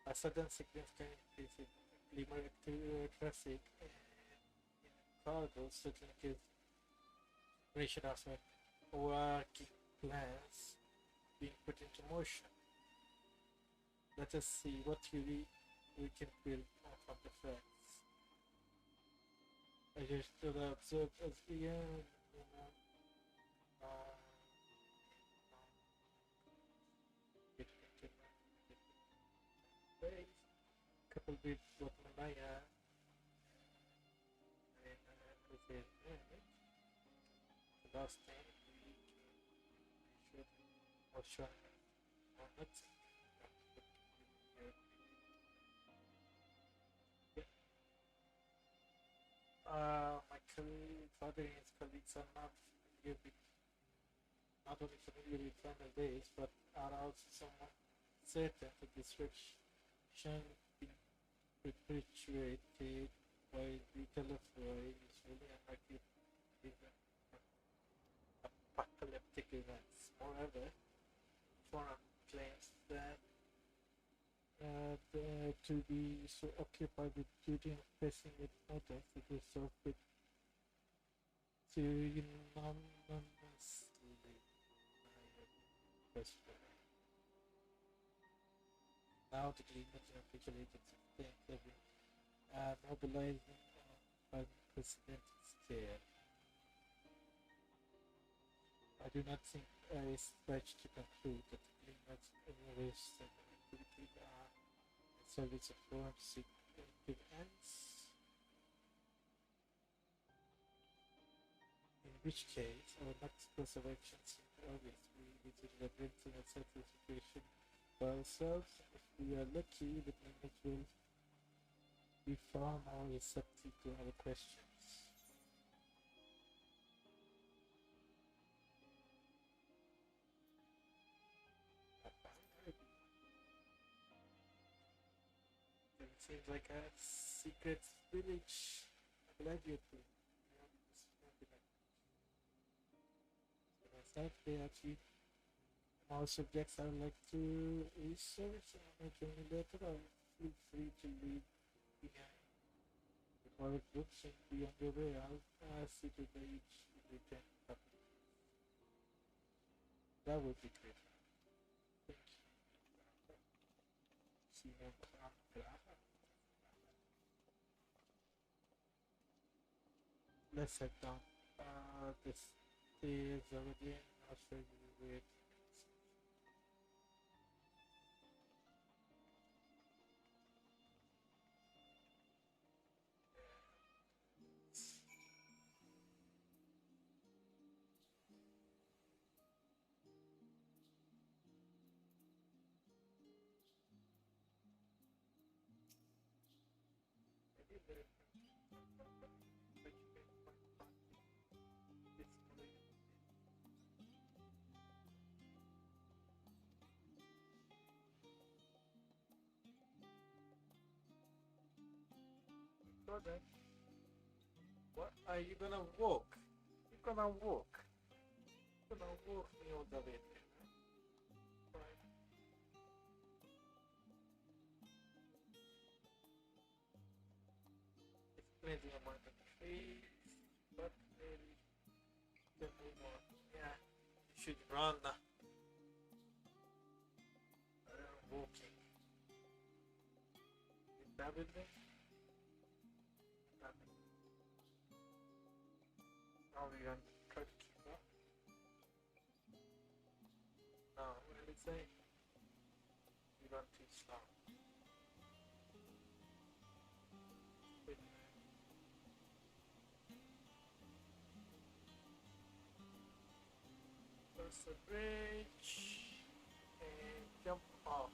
A sudden significant increase in gleamer traffic in cargo certainly gives information of some overarching plans being put into motion. Let us see what theory we can build from the facts. I just observe as we uh, face, couple with what Maya and with his the last time we should was showing on it. My father and his colleagues are not familiar with, not only familiar with final days, but are also somewhat certain that this restriction be perpetuated by the telephone is really unlikely to be apocalyptic events. Moreover, forum claims that to be so occupied with duty and pressing with matters that they serve with to unanimously now the agreement and official agencies think that we are mobilizing on unprecedented scale. I do not think a stretch to conclude that the agreements innovations and activity are in service of foreign secretive ends, in which case our next course of action seems obvious. We visited a Britain and set the situation by ourselves. If we are lucky, the agreement will be far more receptive to our questions. It seems like a secret village. I'm glad you're too. They actually more subjects I would like to research and join me later, or feel free to leave behind the private books and be on your way. I'll see to the each return copy. That would be great. Thank you. See you next time. Let's head down. The stairs over there. I'll show you where. Then, what are you gonna walk? You're gonna walk. You're gonna walk me all the way there. Right. It's plenty amount of trees, but maybe can move on. Yeah, you should run. Walking. Is that with me? Now we're gonna try to keep up. No, what did it say? You run too slow. Wait a minute. Cross the bridge and jump off.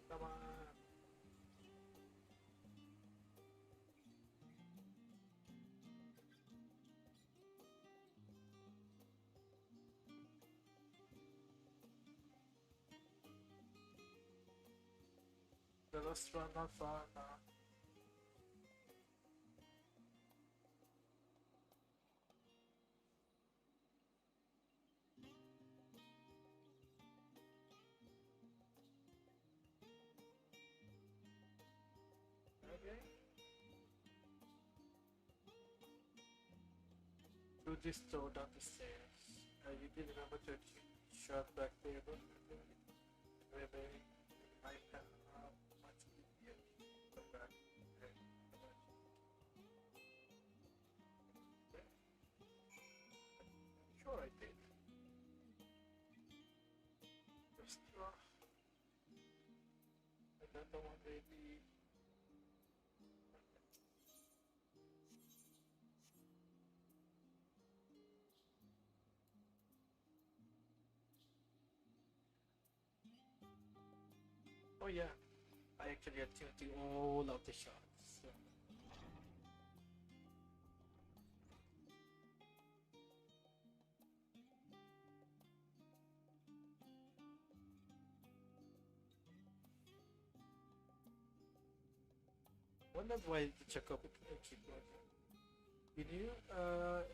Come on. The restaurant not far now. Okay. Through this door down the stairs. You did remember to shut back there, but maybe might have much easier. But that, okay. Sure, I did. Just another one, maybe. Oh yeah, I actually attempted all of the shots. So. Wonder why the checkup keep working. You knew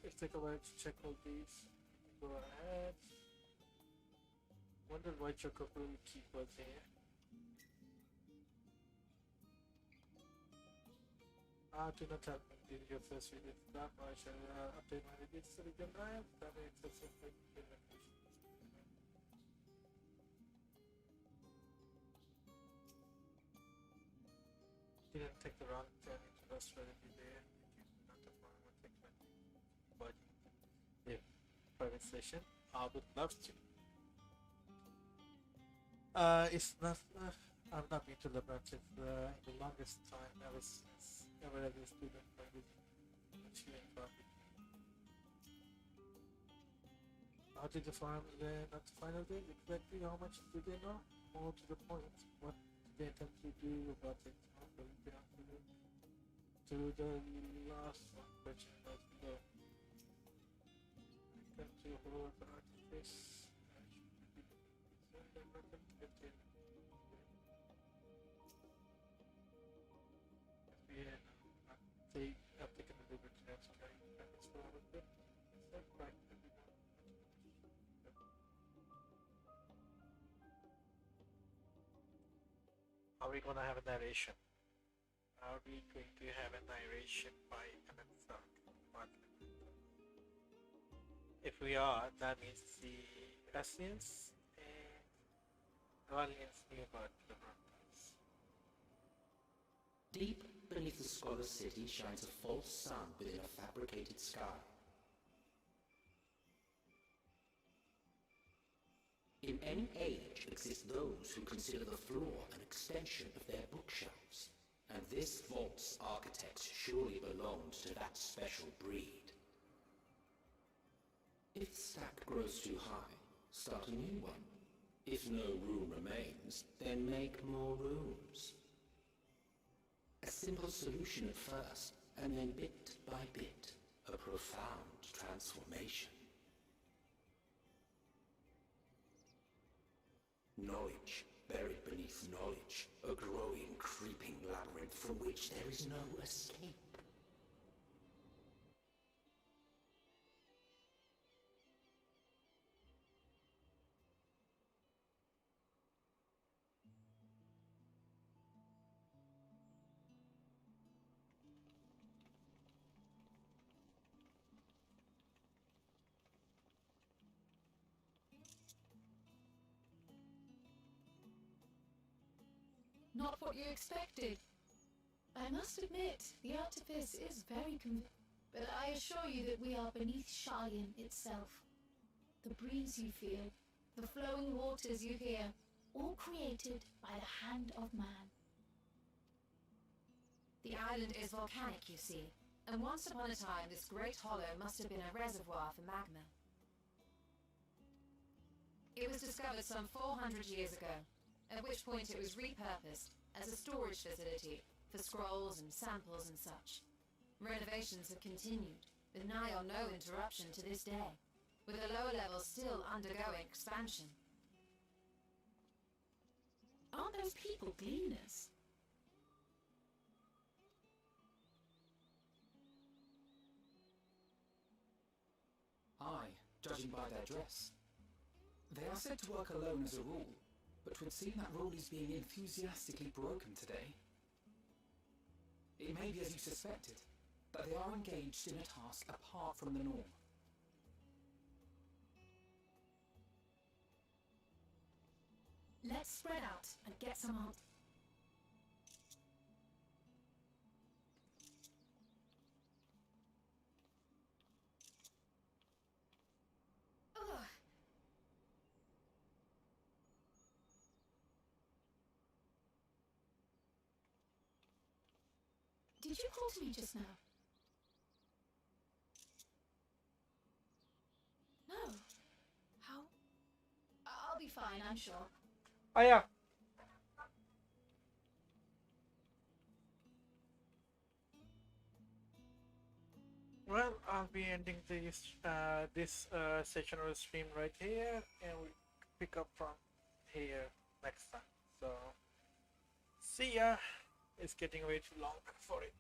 it took a while to check all these. Go ahead. Wonder why checkup will keep working. Do not help me during your first visit. That I shall update my reviews so we can have that makes us like didn't take the wrong turn into the strategy there. Not the one would take my but yeah, private session. I would love to. It's not. I've not been to Lebanon in the longest time ever since ever as a student. I was chewing coffee. How did the farm not the final day? Exactly how much do they know? More to the point. What do they intend to do about it? How will it be after to the last one question as below. I come to hold the artifice. I've taken the liberty of carrying packets for all of them. It's not quite Are we gonna have a narration? Are we going to have a narration by Emmett Stark? If we are, that means the Essence and Guardians knew about the Broncos. Deep beneath the Scholar City shines a false sun within a fabricated sky. In any age exist those who consider the floor an extension of their bookshelves, and this vault's architect surely belonged to that special breed. If the stack grows too high, start a new one. If no room remains, then make more rooms. A simple solution at first, and then bit by bit, a profound transformation. Knowledge, buried beneath knowledge, a growing, creeping labyrinth from which there is no escape. Not what you expected. I must admit, the artifice is very but I assure you that we are beneath Sharlayan itself. The breeze you feel, the flowing waters you hear, all created by the hand of man. The island is volcanic, you see, and once upon a time this great hollow must have been a reservoir for magma. It was discovered some 400 years ago, at which point it was repurposed as a storage facility for scrolls and samples and such. Renovations have continued, with nigh or no interruption to this day, with the lower levels still undergoing expansion. Aren't those people gleaners? high, judging by their dress. They are said to work alone as a rule, but 'twould seem that rule is being enthusiastically broken today. It may be as you suspected, that they are engaged in a task apart from the norm. Let's spread out and get some answers. Ugh. Did you call to me just now? No. How? I'll be fine, I'm sure. Oh yeah. Well, I'll be ending this session of the stream right here, and we pick up from here next time. So, see ya. It's getting way too long for it.